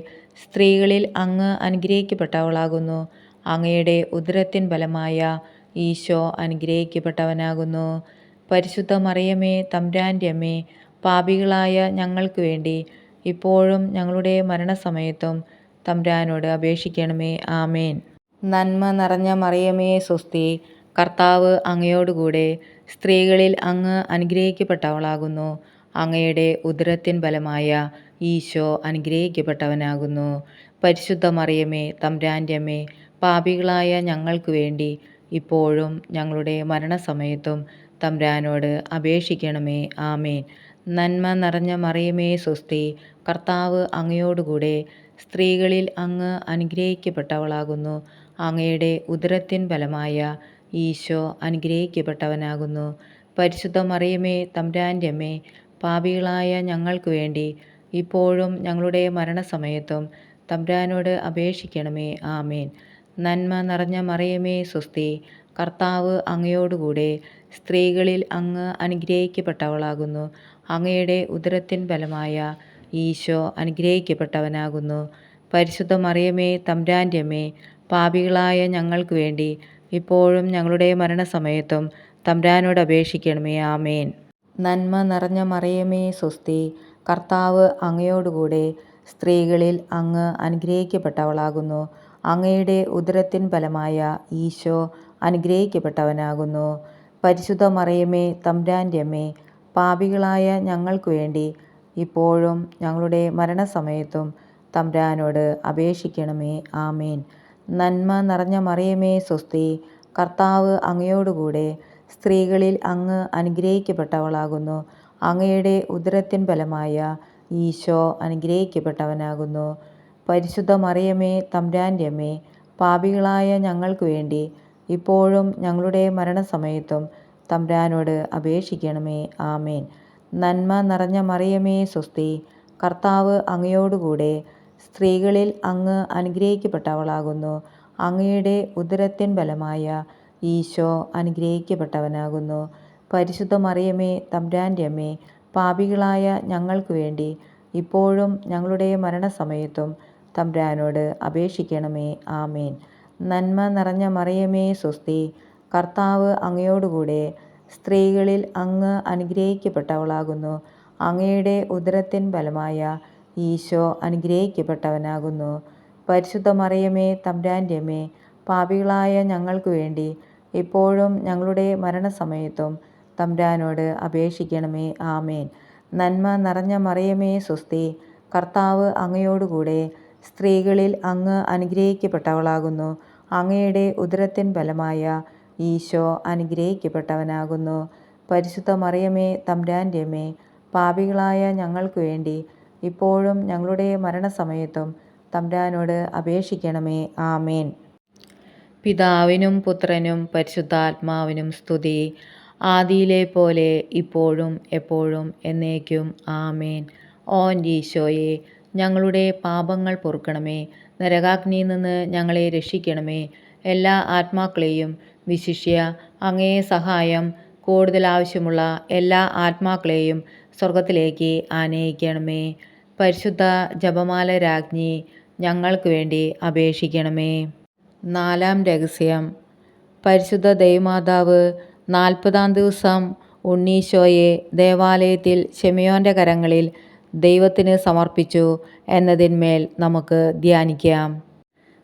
സ്ത്രീകളിൽ അങ്ങ് അനുഗ്രഹിക്കപ്പെട്ടവളാകുന്നു. അങ്ങയുടെ ഉദരത്തിൻ ഫലമായ ഈശോ അനുഗ്രഹിക്കപ്പെട്ടവനാകുന്നു. പരിശുദ്ധ മറിയമേ തമ്പുരാൻ്റെ അമ്മേ, പാപികളായ ഞങ്ങൾക്ക് വേണ്ടി ഇപ്പോഴും ഞങ്ങളുടെ മരണസമയത്തും തമ്പുരാനോട് അപേക്ഷിക്കണമേ. ആമേൻ. നന്മ നിറഞ്ഞ മറിയമേ സ്വസ്തി, കർത്താവ് അങ്ങയോടുകൂടെ സ്ത്രീകളിൽ അങ്ങ് അനുഗ്രഹിക്കപ്പെട്ടവളാകുന്നു. അങ്ങയുടെ ഉദരത്തിൻ ഫലമായ ഈശോ അനുഗ്രഹിക്കപ്പെട്ടവനാകുന്നു. പരിശുദ്ധ മറിയമേ തമ്പുരാൻ്റെ അമ്മേ, പാപികളായ ഞങ്ങൾക്ക് വേണ്ടി ഇപ്പോഴും ഞങ്ങളുടെ മരണസമയത്തും തമ്പുരാനോട് അപേക്ഷിക്കണമേ. ആമേൻ. നന്മ നിറഞ്ഞ മറിയമേ സ്വസ്തി, കർത്താവ് അങ്ങയോടുകൂടെ സ്ത്രീകളിൽ അങ്ങ് അനുഗ്രഹിക്കപ്പെട്ടവളാകുന്നു. അങ്ങയുടെ ഉദരത്തിൻ ഫലമായ ഈശോ അനുഗ്രഹിക്കപ്പെട്ടവനാകുന്നു. പരിശുദ്ധ മറിയമേ തമ്പുരാൻ്റെ അമ്മേ, പാപികളായ ഞങ്ങൾക്ക് വേണ്ടി ഇപ്പോഴും ഞങ്ങളുടെ മരണസമയത്തും തമ്പുരാനോട് അപേക്ഷിക്കണമേ. ആമേൻ. നന്മ നിറഞ്ഞ മറിയമേ സ്വസ്തി, കർത്താവ് അങ്ങയോടുകൂടെ സ്ത്രീകളിൽ അങ്ങ് അനുഗ്രഹിക്കപ്പെട്ടവളാകുന്നു. അങ്ങയുടെ ഉദരത്തിൻ ഫലമായ ഈശോ അനുഗ്രഹിക്കപ്പെട്ടവനാകുന്നു. പരിശുദ്ധ മറിയമേ തമ്പുരാൻ്റെ അമ്മേ, പാപികളായ ഞങ്ങൾക്ക് വേണ്ടി ഇപ്പോഴും ഞങ്ങളുടെ മരണസമയത്തും തമ്പുരാനോട് അപേക്ഷിക്കണമേ. ആമേൻ. നന്മ നിറഞ്ഞ മറിയമേ സ്വസ്തി, കർത്താവ് അങ്ങയോടുകൂടെ സ്ത്രീകളിൽ അങ്ങ് അനുഗ്രഹിക്കപ്പെട്ടവളാകുന്നു. അങ്ങയുടെ ഉദരത്തിൻ ഫലമായ ഈശോ അനുഗ്രഹിക്കപ്പെട്ടവനാകുന്നു. പരിശുദ്ധ മറിയമേ തമ്പുരാൻ്റെ അമ്മേ, പാപികളായ ഞങ്ങൾക്ക് വേണ്ടി ഇപ്പോഴും ഞങ്ങളുടെ മരണസമയത്തും തമ്പുരാനോട് അപേക്ഷിക്കണമേ. ആമേൻ. നന്മ നിറഞ്ഞ മറിയമേ സ്വസ്തി, കർത്താവ് അങ്ങയോടുകൂടെ സ്ത്രീകളിൽ അങ്ങ് അനുഗ്രഹിക്കപ്പെട്ടവളാകുന്നു. അങ്ങയുടെ ഉദരത്തിൻ ഫലമായ ഈശോ അനുഗ്രഹിക്കപ്പെട്ടവനാകുന്നു. പരിശുദ്ധ മറിയമേ തമ്പുരാൻ്റെ അമ്മേ, പാപികളായ ഞങ്ങൾക്ക് വേണ്ടി ഇപ്പോഴും ഞങ്ങളുടെ മരണസമയത്തും തമ്പുരാനോട് അപേക്ഷിക്കണമേ. ആമേൻ. നന്മ നിറഞ്ഞ മറിയമേ സ്വസ്തി, കർത്താവ് അങ്ങയോടുകൂടെ സ്ത്രീകളിൽ അങ്ങ് അനുഗ്രഹിക്കപ്പെട്ടവളാകുന്നു. അങ്ങയുടെ ഉദരത്തിൻ ഫലമായ ഈശോ അനുഗ്രഹിക്കപ്പെട്ടവനാകുന്നു. പരിശുദ്ധ മറിയമേ തമ്പുരാൻ്റെ അമ്മേ, പാപികളായ ഞങ്ങൾക്ക് വേണ്ടി ഇപ്പോഴും ഞങ്ങളുടെ മരണസമയത്തും തമ്പുരാനോട് അപേക്ഷിക്കണമേ. ആമേൻ. നന്മ നിറഞ്ഞ മറിയമേ സ്വസ്തി, കർത്താവ് അങ്ങയോടുകൂടെ സ്ത്രീകളിൽ അങ്ങ് അനുഗ്രഹിക്കപ്പെട്ടവളാകുന്നു. അങ്ങയുടെ ഉദരത്തിൻ ഫലമായ ഈശോ അനുഗ്രഹിക്കപ്പെട്ടവനാകുന്നു. പരിശുദ്ധ മറിയമേ തമ്പുരാൻ്റെ അമ്മേ, പാപികളായ ഞങ്ങൾക്ക് വേണ്ടി ഇപ്പോഴും ഞങ്ങളുടെ മരണസമയത്തും തമ്പുരാനോട് അപേക്ഷിക്കണമേ. ആമേൻ. നന്മ നിറഞ്ഞ മറിയമേ സ്വസ്തി, കർത്താവ് അങ്ങയോടുകൂടെ സ്ത്രീകളിൽ അങ്ങ് അനുഗ്രഹിക്കപ്പെട്ടവളാകുന്നു. അങ്ങയുടെ ഉദരത്തിൻ ഫലമായ ഈശോ അനുഗ്രഹിക്കപ്പെട്ടവനാകുന്നു. പരിശുദ്ധ മറിയമേ തമ്പുരാൻ്റെ അമ്മേ, പാപികളായ ഞങ്ങൾക്ക് വേണ്ടി ഇപ്പോഴും ഞങ്ങളുടെ മരണസമയത്തും തമ്പുരാനോട് അപേക്ഷിക്കണമേ. ആമേൻ. പിതാവിനും പുത്രനും പരിശുദ്ധാത്മാവിനും സ്തുതി, ആദിയിലെ പോലെ ഇപ്പോഴും എപ്പോഴും എന്നേക്കും. ആമേൻ. ഓ ഈശോയെ, ഞങ്ങളുടെ പാപങ്ങൾ പൊറുക്കണമേ. നരകാഗ്നിയിൽ നിന്ന് ഞങ്ങളെ രക്ഷിക്കണമേ. എല്ലാ ആത്മാക്കളെയും, വിശിഷ്യ അങ്ങേ സഹായം കൂടുതൽ ആവശ്യമുള്ള എല്ലാ ആത്മാക്കളെയും സ്വർഗത്തിലേക്ക് ആനയിക്കണമേ. പരിശുദ്ധ ജപമാല രാജ്ഞി, ഞങ്ങൾക്ക് വേണ്ടി അപേക്ഷിക്കണമേ. നാലാം രഹസ്യം. പരിശുദ്ധ ദൈവമാതാവ് 40-ാം ദിവസം ഉണ്ണീശോയെ ദേവാലയത്തിൽ ശിമയോൻ്റെ കരങ്ങളിൽ ദൈവത്തിന് സമർപ്പിച്ചു എന്നതിന്മേൽ നമുക്ക് ധ്യാനിക്കാം.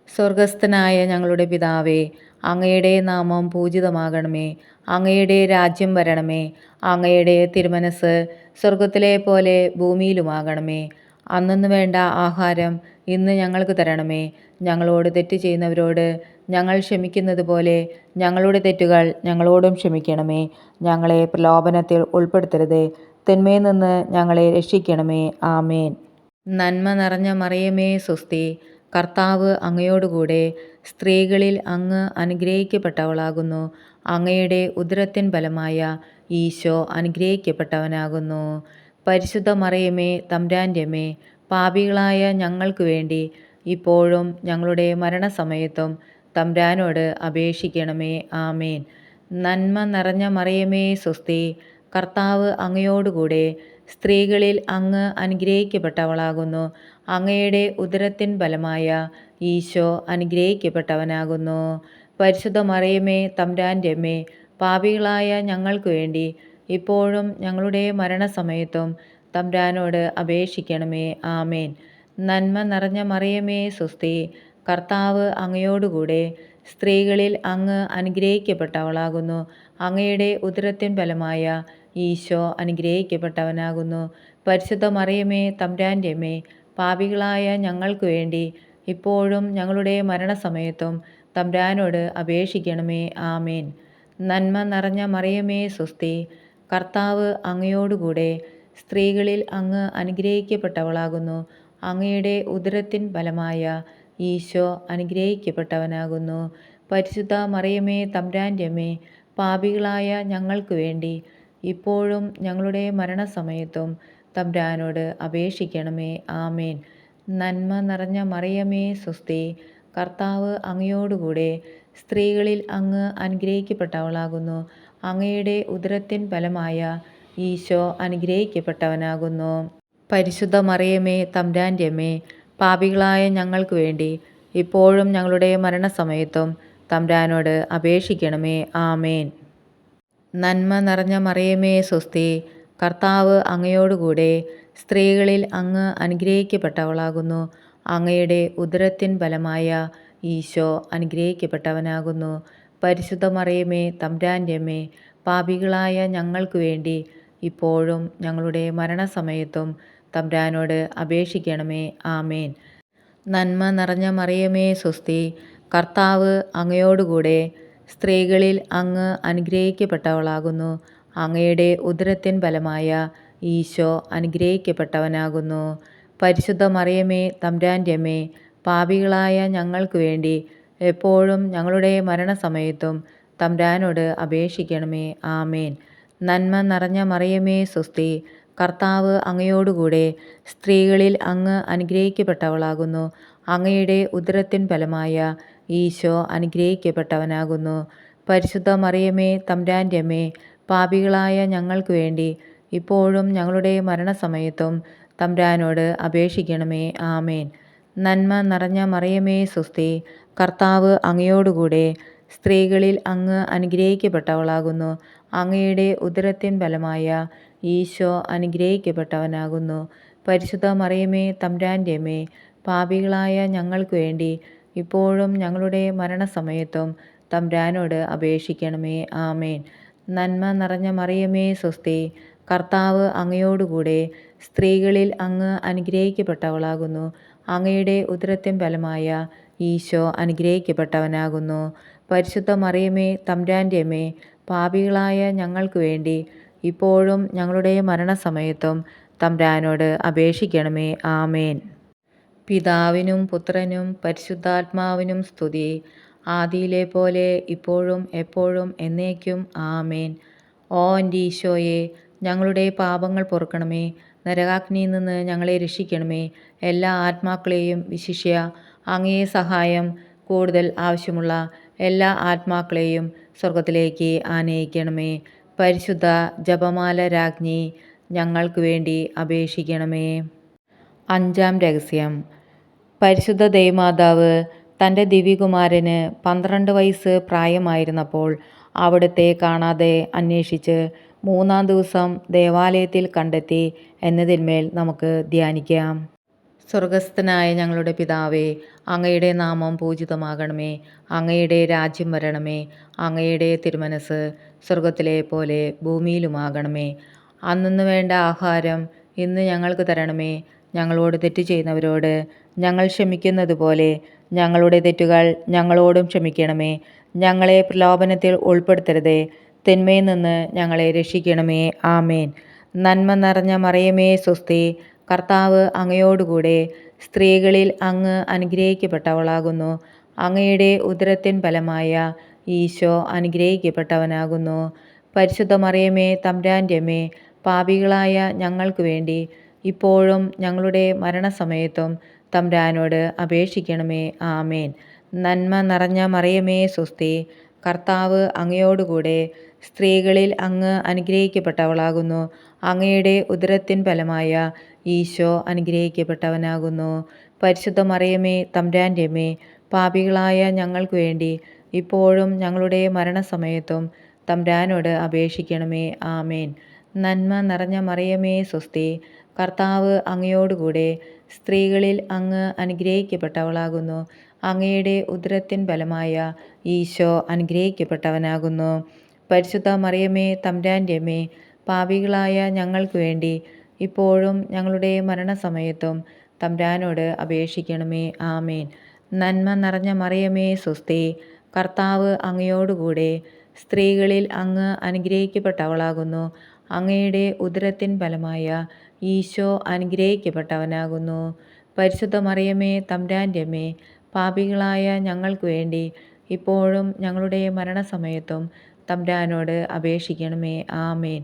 സ്വർഗസ്ഥനായ ഞങ്ങളുടെ പിതാവേ, അങ്ങയുടെ നാമം പൂജിതമാകണമേ. അങ്ങയുടെ രാജ്യം വരണമേ. അങ്ങയുടെ തിരുമനസ് സ്വർഗത്തിലെ പോലെ ഭൂമിയിലുമാകണമേ. അന്നന്ന് വേണ്ട ആഹാരം ഇന്ന് ഞങ്ങൾക്ക് തരണമേ. ഞങ്ങളോട് തെറ്റ് ചെയ്യുന്നവരോട് ഞങ്ങൾ ക്ഷമിക്കുന്നത് പോലെ ഞങ്ങളുടെ തെറ്റുകൾ ഞങ്ങളോടും ക്ഷമിക്കണമേ. ഞങ്ങളെ പ്രലോഭനത്തിൽ ഉൾപ്പെടുത്തരുതേ, തിന്മയിൽ നിന്ന് ഞങ്ങളെ രക്ഷിക്കണമേ. ആമേൻ. നന്മ നിറഞ്ഞ മറിയമേ സ്വസ്തി, കർത്താവ് അങ്ങയോടുകൂടെ സ്ത്രീകളിൽ അങ്ങ് അനുഗ്രഹിക്കപ്പെട്ടവളാകുന്നു. അങ്ങയുടെ ഉദരത്തിൻ ഫലമായ ഈശോ അനുഗ്രഹിക്കപ്പെട്ടവനാകുന്നു. പരിശുദ്ധ മറിയമേ തമ്പുരാൻ്റെ അമ്മേ, പാപികളായ ഞങ്ങൾക്ക് വേണ്ടി ഇപ്പോഴും ഞങ്ങളുടെ മരണസമയത്തും തമ്പുരാനോട് അപേക്ഷിക്കണമേ. ആമേൻ. നന്മ നിറഞ്ഞ മറിയമേ സ്വസ്തി, കർത്താവ് അങ്ങയോടുകൂടെ സ്ത്രീകളിൽ അങ്ങ് അനുഗ്രഹിക്കപ്പെട്ടവളാകുന്നു. അങ്ങയുടെ ഉദരത്തിൻ ഫലമായ ഈശോ അനുഗ്രഹിക്കപ്പെട്ടവനാകുന്നു. പരിശുദ്ധ മറിയമേ തമ്പുരാൻ്റെ അമ്മേ, പാപികളായ ഞങ്ങൾക്ക് വേണ്ടി ഇപ്പോഴും ഞങ്ങളുടെ മരണസമയത്തും തമ്പുരാനോട് അപേക്ഷിക്കണമേ. ആമേൻ. നന്മ നിറഞ്ഞ മറിയമേ സ്വസ്തി, കർത്താവ് അങ്ങയോടുകൂടെ സ്ത്രീകളിൽ അങ്ങ് അനുഗ്രഹിക്കപ്പെട്ടവളാകുന്നു. അങ്ങയുടെ ഉദരത്തിൻ ഫലമായ ഈശോ അനുഗ്രഹിക്കപ്പെട്ടവനാകുന്നു. പരിശുദ്ധ മറിയമേ തമ്പുരാൻ്റെ അമ്മേ, പാപികളായ ഞങ്ങൾക്ക് വേണ്ടി ഇപ്പോഴും ഞങ്ങളുടെ മരണസമയത്തും തമ്പുരാനോട് അപേക്ഷിക്കണമേ. ആമേൻ. നന്മ നിറഞ്ഞ മറിയമേ സ്വസ്തി, കർത്താവ് അങ്ങയോടുകൂടെ സ്ത്രീകളിൽ അങ്ങ് അനുഗ്രഹിക്കപ്പെട്ടവളാകുന്നു. അങ്ങയുടെ ഉദരത്തിൻ ഫലമായ ഈശോ അനുഗ്രഹിക്കപ്പെട്ടവനാകുന്നു. പരിശുദ്ധ മറിയമേ തമ്പുരാൻ്റെ അമ്മേ, പാപികളായ ഞങ്ങൾക്ക് വേണ്ടി ഇപ്പോഴും ഞങ്ങളുടെ മരണസമയത്തും തമ്പുരാനോട് അപേക്ഷിക്കണമേ. ആമേൻ. നന്മ നിറഞ്ഞ മറിയമേ സ്വസ്തി, കർത്താവ് അങ്ങയോടുകൂടെ സ്ത്രീകളിൽ അങ്ങ് അനുഗ്രഹിക്കപ്പെട്ടവളാകുന്നു. അങ്ങയുടെ ഉദരത്തിൻ ഫലമായ ഈശോ അനുഗ്രഹിക്കപ്പെട്ടവനാകുന്നു. പരിശുദ്ധ മറിയമേ തമ്പുരാൻ്റെ അമ്മേ, പാപികളായ ഞങ്ങൾക്ക് വേണ്ടി ഇപ്പോഴും ഞങ്ങളുടെ മരണസമയത്തും തമ്പുരാനോട് അപേക്ഷിക്കണമേ. ആമേൻ. നന്മ നിറഞ്ഞ മറിയമേ സ്വസ്തി, കർത്താവ് അങ്ങയോടുകൂടെ സ്ത്രീകളിൽ അങ്ങ് അനുഗ്രഹിക്കപ്പെട്ടവളാകുന്നു. അങ്ങയുടെ ഉദരത്തിൻ ഫലമായ ഈശോ അനുഗ്രഹിക്കപ്പെട്ടവനാകുന്നു. പരിശുദ്ധ മറിയമേ തമ്പുരാൻ്റെ അമ്മേ, പാപികളായ ഞങ്ങൾക്ക് വേണ്ടി ഇപ്പോഴും ഞങ്ങളുടെ മരണസമയത്തും തമ്പുരാനോട് അപേക്ഷിക്കണമേ. ആമേൻ. നന്മ നിറഞ്ഞ മറിയമേ സ്വസ്തി, കർത്താവ് അങ്ങയോടുകൂടെ സ്ത്രീകളിൽ അങ്ങ് അനുഗ്രഹിക്കപ്പെട്ടവളാകുന്നു. അങ്ങയുടെ ഉദരത്തിൻ ഫലമായ ഈശോ അനുഗ്രഹിക്കപ്പെട്ടവനാകുന്നു. പരിശുദ്ധ മറിയമേ തമ്പുരാൻ്റെ അമ്മേ, പാപികളായ ഞങ്ങൾക്ക് വേണ്ടി എപ്പോഴും ഞങ്ങളുടെ മരണസമയത്തും തമ്പുരാനോട് അപേക്ഷിക്കണമേ. ആമേൻ. നന്മ നിറഞ്ഞ മറിയമേ സ്വസ്തി, കർത്താവ് അങ്ങയോടുകൂടെ സ്ത്രീകളിൽ അങ്ങ് അനുഗ്രഹിക്കപ്പെട്ടവളാകുന്നു. അങ്ങയുടെ ഉദരത്തിൻ ഫലമായ ഈശോ അനുഗ്രഹിക്കപ്പെട്ടവനാകുന്നു. പരിശുദ്ധ മറിയമേ തമ്പുരാൻ്റെ അമ്മേ, പാപികളായ ഞങ്ങൾക്ക് വേണ്ടി ഇപ്പോഴും ഞങ്ങളുടെ മരണസമയത്തും തമ്പുരാനോട് അപേക്ഷിക്കണമേ. ആമേൻ. നന്മ നിറഞ്ഞ മറിയമേ സ്വസ്തി, കർത്താവ് അങ്ങയോടുകൂടെ സ്ത്രീകളിൽ അങ്ങ് അനുഗ്രഹിക്കപ്പെട്ടവളാകുന്നു. അങ്ങയുടെ ഉദരത്തിൻ ഫലമായ ഈശോ അനുഗ്രഹിക്കപ്പെട്ടവനാകുന്നു. പരിശുദ്ധ മറിയമേ തമ്പുരാൻ്റെ അമ്മേ, പാപികളായ ഞങ്ങൾക്ക് വേണ്ടി ഇപ്പോഴും ഞങ്ങളുടെ മരണസമയത്തും തമ്പുരാനോട് അപേക്ഷിക്കണമേ. ആമേൻ. നന്മ നിറഞ്ഞ മറിയമേ സ്വസ്തി, കർത്താവ് അങ്ങയോടുകൂടെ സ്ത്രീകളിൽ അങ്ങ് അനുഗ്രഹിക്കപ്പെട്ടവളാകുന്നു. അങ്ങയുടെ ഉദരത്തിൻ ഫലമായ ഈശോ അനുഗ്രഹിക്കപ്പെട്ടവനാകുന്നു. പരിശുദ്ധ മറിയമേ തമ്പുരാൻ്റെ അമ്മേ, പാപികളായ ഞങ്ങൾക്ക് വേണ്ടി ഇപ്പോഴും ഞങ്ങളുടെ മരണസമയത്തും തമ്പുരാനോട് അപേക്ഷിക്കണമേ. ആമേൻ. പിതാവിനും പുത്രനും പരിശുദ്ധാത്മാവിനും സ്തുതി, ആദിയിലെ പോലെ ഇപ്പോഴും എപ്പോഴും എന്നേക്കും. ആമേൻ. ഓ എൻ്റെ ഈശോയെ, ഞങ്ങളുടെ പാപങ്ങൾ പൊറുക്കണമേ. നരകാഗ്നിയിൽ നിന്ന് ഞങ്ങളെ രക്ഷിക്കണമേ. എല്ലാ ആത്മാക്കളെയും വിശിഷ്യ അങ്ങയെ സഹായം കൂടുതൽ ആവശ്യമുള്ള എല്ലാ ആത്മാക്കളെയും സ്വർഗത്തിലേക്ക് ആനയിക്കണമേ. പരിശുദ്ധ ജപമാല രാജ്ഞി, ഞങ്ങൾക്ക് വേണ്ടി അപേക്ഷിക്കണമേ. അഞ്ചാം രഹസ്യം. പരിശുദ്ധ ദൈവമാതാവ് തൻ്റെ ദിവ്യകുമാരന് 12 വയസ്സ് പ്രായമായിരുന്നപ്പോൾ അവിടുത്തെ കാണാതെ അന്വേഷിച്ച് 3-ാം ദിവസം ദേവാലയത്തിൽ കണ്ടെത്തി എന്നതിന്മേൽ നമുക്ക് ധ്യാനിക്കാം. സ്വർഗസ്ഥനായ ഞങ്ങളുടെ പിതാവേ, അങ്ങയുടെ നാമം പൂജിതമാകണമേ. അങ്ങയുടെ രാജ്യം വരണമേ. അങ്ങയുടെ തിരുമനസ് സ്വർഗത്തിലെ പോലെ ഭൂമിയിലുമാകണമേ. അന്നന്ന് വേണ്ട ആഹാരം ഇന്ന് ഞങ്ങൾക്ക് തരണമേ. ഞങ്ങളോട് തെറ്റ് ചെയ്യുന്നവരോട് ഞങ്ങൾ ക്ഷമിക്കുന്നത് പോലെ ഞങ്ങളുടെ തെറ്റുകൾ ഞങ്ങളോടും ക്ഷമിക്കണമേ. ഞങ്ങളെ പ്രലോഭനത്തിൽ ഉൾപ്പെടുത്തരുതേ, തിന്മയിൽ നിന്ന് ഞങ്ങളെ രക്ഷിക്കണമേ. ആമേൻ. നന്മ നിറഞ്ഞ മറിയമേ സ്വസ്തി, കർത്താവ് അങ്ങയോടുകൂടെ സ്ത്രീകളിൽ അങ്ങ് അനുഗ്രഹിക്കപ്പെട്ടവളാകുന്നു. അങ്ങയുടെ ഉദരത്തിൻ ഫലമായ ഈശോ അനുഗ്രഹിക്കപ്പെട്ടവനാകുന്നു. പരിശുദ്ധ മറിയമേ തമ്പുരാൻ്റെ അമ്മേ, പാപികളായ ഞങ്ങൾക്ക് വേണ്ടി ഇപ്പോഴും ഞങ്ങളുടെ മരണസമയത്തും തമ്പുരാനോട് അപേക്ഷിക്കണമേ. ആമേൻ. നന്മ നിറഞ്ഞ മറിയമേ സ്വസ്തി, കർത്താവ് അങ്ങയോടുകൂടെ സ്ത്രീകളിൽ അങ്ങ് അനുഗ്രഹിക്കപ്പെട്ടവളാകുന്നു. അങ്ങയുടെ ഉദരത്തിൻ ഫലമായ ഈശോ അനുഗ്രഹിക്കപ്പെട്ടവനാകുന്നു. പരിശുദ്ധ മറിയമേ തമ്പുരാൻ്റെ അമ്മേ, പാപികളായ ഞങ്ങൾക്ക് വേണ്ടി ഇപ്പോഴും ഞങ്ങളുടെ മരണസമയത്തും തമ്പുരാനോട് അപേക്ഷിക്കണമേ. ആമേൻ. നന്മ നിറഞ്ഞ മറിയമേ സ്വസ്തി, കർത്താവ് അങ്ങയോടുകൂടെ സ്ത്രീകളിൽ അങ്ങ് അനുഗ്രഹിക്കപ്പെട്ടവളാകുന്നു. അങ്ങയുടെ ഉദരത്തിൻ ഫലമായ ഈശോ അനുഗ്രഹിക്കപ്പെട്ടവനാകുന്നു. പരിശുദ്ധ മറിയമേ തമ്പുരാൻ്റെ അമ്മേ, പാപികളായ ഞങ്ങൾക്ക് വേണ്ടി ഇപ്പോഴും ഞങ്ങളുടെ മരണസമയത്തും തമ്പുരാനോട് അപേക്ഷിക്കണമേ. ആമേൻ. നന്മ നിറഞ്ഞ മറിയമേ സ്വസ്തി, കർത്താവ് അങ്ങയോടുകൂടെ സ്ത്രീകളിൽ അങ്ങ് അനുഗ്രഹിക്കപ്പെട്ടവളാകുന്നു. അങ്ങയുടെ ഉദരത്തിൻ ഫലമായ ഈശോ അനുഗ്രഹിക്കപ്പെട്ടവനാകുന്നു. പരിശുദ്ധ മറിയമേ തമ്പുരാൻ്റെ അമ്മേ, പാപികളായ ഞങ്ങൾക്ക് വേണ്ടി ഇപ്പോഴും ഞങ്ങളുടെ മരണസമയത്തും തമ്പുരാനോട് അപേക്ഷിക്കണമേ. ആമേൻ.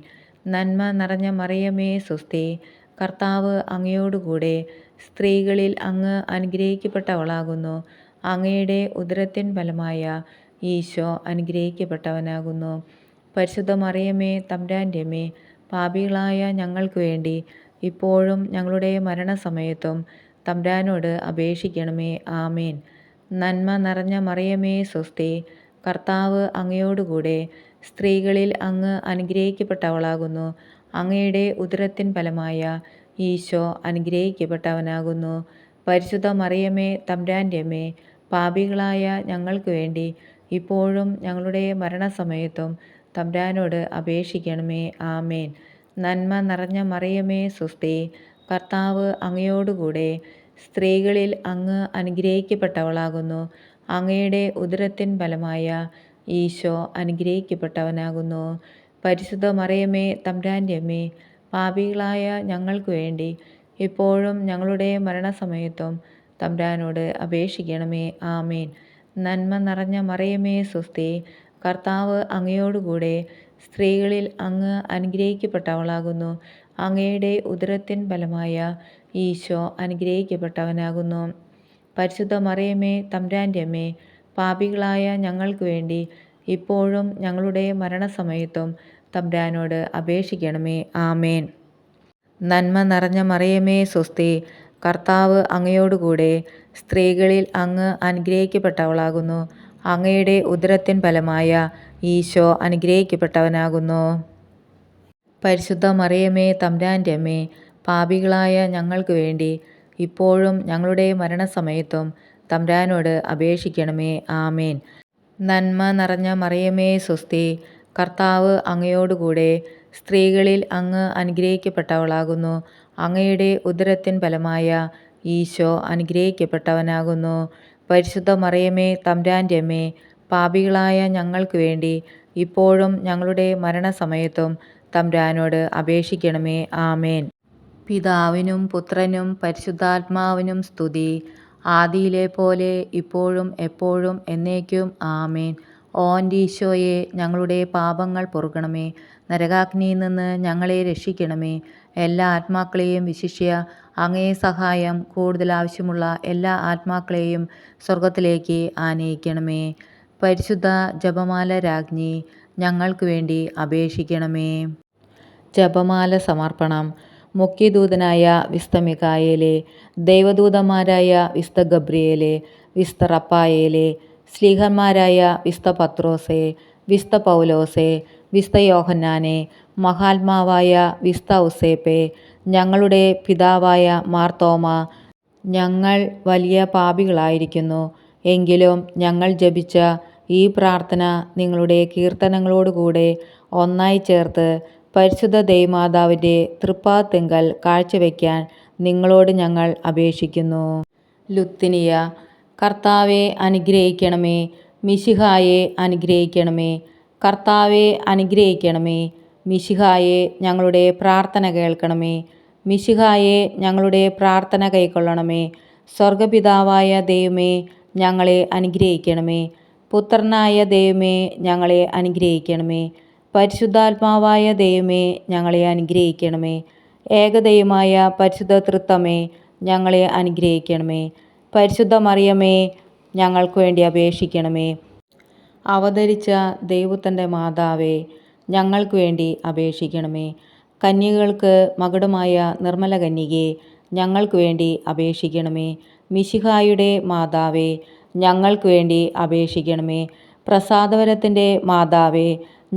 നന്മ നിറഞ്ഞ മറിയമേ സ്വസ്തി, കർത്താവ് അങ്ങയോടുകൂടെ സ്ത്രീകളിൽ അങ്ങ് അനുഗ്രഹിക്കപ്പെട്ടവളാകുന്നു. അങ്ങയുടെ ഉദരത്തിൻ ഫലമായ ഈശോ അനുഗ്രഹിക്കപ്പെട്ടവനാകുന്നു. പരിശുദ്ധ മറിയമേ തമ്പുരാൻ്റെ അമ്മേ, പാപികളായ ഞങ്ങൾക്ക് വേണ്ടി ഇപ്പോഴും ഞങ്ങളുടെ മരണസമയത്തും തമ്പുരാനോട് അപേക്ഷിക്കണമേ. ആമേൻ. നന്മ നിറഞ്ഞ മറിയമേ സ്വസ്തി, കർത്താവ് അങ്ങയോടുകൂടെ സ്ത്രീകളിൽ അങ്ങ് അനുഗ്രഹിക്കപ്പെട്ടവളാകുന്നു. അങ്ങയുടെ ഉദരത്തിൻ ഫലമായ ഈശോ അനുഗ്രഹിക്കപ്പെട്ടവനാകുന്നു. പരിശുദ്ധ മറിയമേ തമ്പുരാൻ്റെ അമ്മേ, പാപികളായ ഞങ്ങൾക്ക് വേണ്ടി ഇപ്പോഴും ഞങ്ങളുടെ മരണസമയത്തും തമ്പുരാനോട് അപേക്ഷിക്കണമേ. ആമേൻ. നന്മ നിറഞ്ഞ മറിയമേ സ്വസ്തി, കർത്താവ് അങ്ങയോടുകൂടെ സ്ത്രീകളിൽ അങ്ങ് അനുഗ്രഹിക്കപ്പെട്ടവളാകുന്നു. അങ്ങയുടെ ഉദരത്തിൻ ഫലമായ ഈശോ അനുഗ്രഹിക്കപ്പെട്ടവനാകുന്നു. പരിശുദ്ധ മറിയമേ തമ്പുരാൻ്റെ അമ്മേ, പാപികളായ ഞങ്ങൾക്ക് വേണ്ടി ഇപ്പോഴും ഞങ്ങളുടെ മരണസമയത്തും തമ്പുരാനോട് അപേക്ഷിക്കണമേ. ആമേൻ. നന്മ നിറഞ്ഞ മറിയമേ സ്വസ്തി, കർത്താവ് അങ്ങയോടുകൂടെ സ്ത്രീകളിൽ അങ്ങ് അനുഗ്രഹിക്കപ്പെട്ടവളാകുന്നു. അങ്ങയുടെ ഉദരത്തിൻ ഫലമായ ഈശോ അനുഗ്രഹിക്കപ്പെട്ടവനാകുന്നു. പരിശുദ്ധ മറിയമേ തമ്പുരാൻ്റെ അമ്മേ, പാപികളായ ഞങ്ങൾക്ക് വേണ്ടി ഇപ്പോഴും ഞങ്ങളുടെ മരണസമയത്തും തമ്പുരാനോട് അപേക്ഷിക്കണമേ. ആമേൻ. നന്മ നിറഞ്ഞ മറിയമേ സ്വസ്തി, കർത്താവ് അങ്ങയോടുകൂടെ സ്ത്രീകളിൽ അങ്ങ് അനുഗ്രഹിക്കപ്പെട്ടവളാകുന്നു. അങ്ങയുടെ ഉദരത്തിൻ ഫലമായ ഈശോ അനുഗ്രഹിക്കപ്പെട്ടവനാകുന്നു. പരിശുദ്ധ മറിയമേ തമ്പുരാൻ്റെ അമ്മേ, പാപികളായ ഞങ്ങൾക്ക് വേണ്ടി ഇപ്പോഴും ഞങ്ങളുടെ മരണസമയത്തും തമ്പുരാനോട് അപേക്ഷിക്കണമേ. ആമേൻ. നന്മ നിറഞ്ഞ മറിയമേ സ്വസ്തി, കർത്താവ് അങ്ങയോടുകൂടെ സ്ത്രീകളിൽ അങ്ങ് അനുഗ്രഹിക്കപ്പെട്ടവളാകുന്നു. അങ്ങയുടെ ഉദരത്തിൻ ഫലമായ ഈശോ അനുഗ്രഹിക്കപ്പെട്ടവനാകുന്നു. പരിശുദ്ധ മറിയമേ തമ്പുരാൻ്റെ അമ്മേ, പാപികളായ ഞങ്ങൾക്ക് വേണ്ടി ഇപ്പോഴും ഞങ്ങളുടെ മരണസമയത്തും തമ്പുരാനോട് അപേക്ഷിക്കണമേ. ആമേൻ. പിതാവിനും പുത്രനും പരിശുദ്ധാത്മാവിനും സ്തുതി, ആദിയിലെ പോലെ ഇപ്പോഴും എപ്പോഴും എന്നേക്കും. ആമേൻ. ഓ എൻ്റെ ഈശോയെ, ഞങ്ങളുടെ പാപങ്ങൾ പൊറുക്കണമേ. നരകാഗ്നിയിൽ നിന്ന് ഞങ്ങളെ രക്ഷിക്കണമേ. എല്ലാ ആത്മാക്കളെയും, വിശിഷ്യ അങ്ങേ സഹായം കൂടുതൽ ആവശ്യമുള്ള എല്ലാ ആത്മാക്കളെയും സ്വർഗത്തിലേക്ക് ആനയിക്കണമേ. പരിശുദ്ധ ജപമാല രാജ്ഞി, ഞങ്ങൾക്ക് വേണ്ടി അപേക്ഷിക്കണമേ. ജപമാല സമർപ്പണം. മുഖ്യദൂതനായ വിസ്ത മിഖായേലേ, ദൈവദൂതന്മാരായ വിസ്ത ഗബ്രിയേലേ, വിസ്ത റഫായേലേ, ശ്ലീഹന്മാരായ വിസ്ത പത്രോസേ, വിസ്ത പൗലോസേ, വിസ്ത യോഹന്നാനെ, മഹാത്മാവായ വിസ്ത ഔസേപ്പേ, ഞങ്ങളുടെ പിതാവായ മാർത്തോമ, ഞങ്ങൾ വലിയ പാപികളായിരിക്കുന്നു. എങ്കിലും ഞങ്ങൾ ജപിച്ച ഈ പ്രാർത്ഥന നിങ്ങളുടെ കീർത്തനങ്ങളോടുകൂടെ ഒന്നായി ചേർത്ത് പരിശുദ്ധ ദൈവമാതാവിൻ്റെ തൃപ്പാദത്തിങ്കൽ കാഴ്ചവെക്കാൻ നിങ്ങളോട് ഞങ്ങൾ അപേക്ഷിക്കുന്നു. ലുത്തിനിയ. കർത്താവെ അനുഗ്രഹിക്കണമേ. മിശിഹായെ അനുഗ്രഹിക്കണമേ. കർത്താവെ അനുഗ്രഹിക്കണമേ. മിശിഹായെ ഞങ്ങളുടെ പ്രാർത്ഥന കേൾക്കണമേ. മിശിഹായെ ഞങ്ങളുടെ പ്രാർത്ഥന കൈക്കൊള്ളണമേ. സ്വർഗപിതാവായ ദൈവമേ, ഞങ്ങളെ അനുഗ്രഹിക്കണമേ. പുത്രനായ ദൈവമേ, ഞങ്ങളെ അനുഗ്രഹിക്കണമേ. പരിശുദ്ധാത്മാവായ ദൈവമേ, ഞങ്ങളെ അനുഗ്രഹിക്കണമേ. ഏകദൈവമായ പരിശുദ്ധ തൃത്വമേ, ഞങ്ങളെ അനുഗ്രഹിക്കണമേ. പരിശുദ്ധ മറിയമേ, ഞങ്ങൾക്ക് വേണ്ടി അപേക്ഷിക്കണമേ. അവതരിച്ച ദൈവത്തിൻ്റെ മാതാവേ, ഞങ്ങൾക്ക് വേണ്ടി അപേക്ഷിക്കണമേ. കന്യകൾക്ക് മകുടമായ നിർമ്മല കന്യകേ, ഞങ്ങൾക്ക് വേണ്ടി അപേക്ഷിക്കണമേ. മിശിഹായുടെ മാതാവേ, ഞങ്ങൾക്ക് വേണ്ടി അപേക്ഷിക്കണമേ. പ്രസാദവരത്തിൻ്റെ മാതാവേ,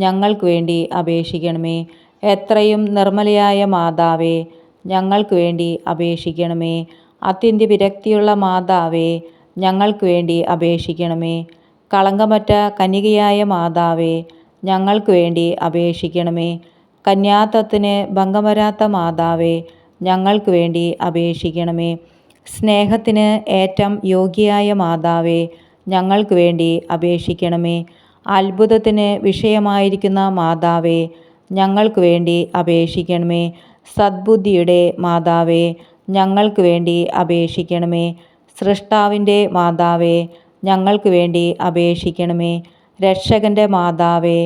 ഞങ്ങൾക്ക് വേണ്ടി അപേക്ഷിക്കണമേ. എത്രയും നിർമ്മലയായ മാതാവേ, ഞങ്ങൾക്ക് വേണ്ടി അപേക്ഷിക്കണമേ. അത്യന്ത വിരക്തിയുള്ള മാതാവേ, ഞങ്ങൾക്ക് വേണ്ടി അപേക്ഷിക്കണമേ. കളങ്കമറ്റ കന്യകയായ മാതാവേ, ഞങ്ങൾക്ക് വേണ്ടി അപേക്ഷിക്കണമേ. കന്യാത്വത്തിന് ഭംഗം വരാത്ത മാതാവേ, ഞങ്ങൾക്ക് വേണ്ടി അപേക്ഷിക്കണമേ. സ്നേഹത്തിന് ഏറ്റവും യോഗ്യയായ മാതാവേ, ഞങ്ങൾക്ക് വേണ്ടി അപേക്ഷിക്കണമേ. അത്ഭുതത്തിന് വിഷയമായിരിക്കുന്ന മാതാവേ, ഞങ്ങൾക്ക് വേണ്ടി അപേക്ഷിക്കണമേ. സദ്ബുദ്ധിയുടെ മാതാവേ, ഞങ്ങൾക്ക് വേണ്ടി അപേക്ഷിക്കണമേ. സൃഷ്ടാവിൻ്റെ മാതാവേ, ഞങ്ങൾക്ക് വേണ്ടി അപേക്ഷിക്കണമേ. രക്ഷകൻ്റെ മാതാവേ,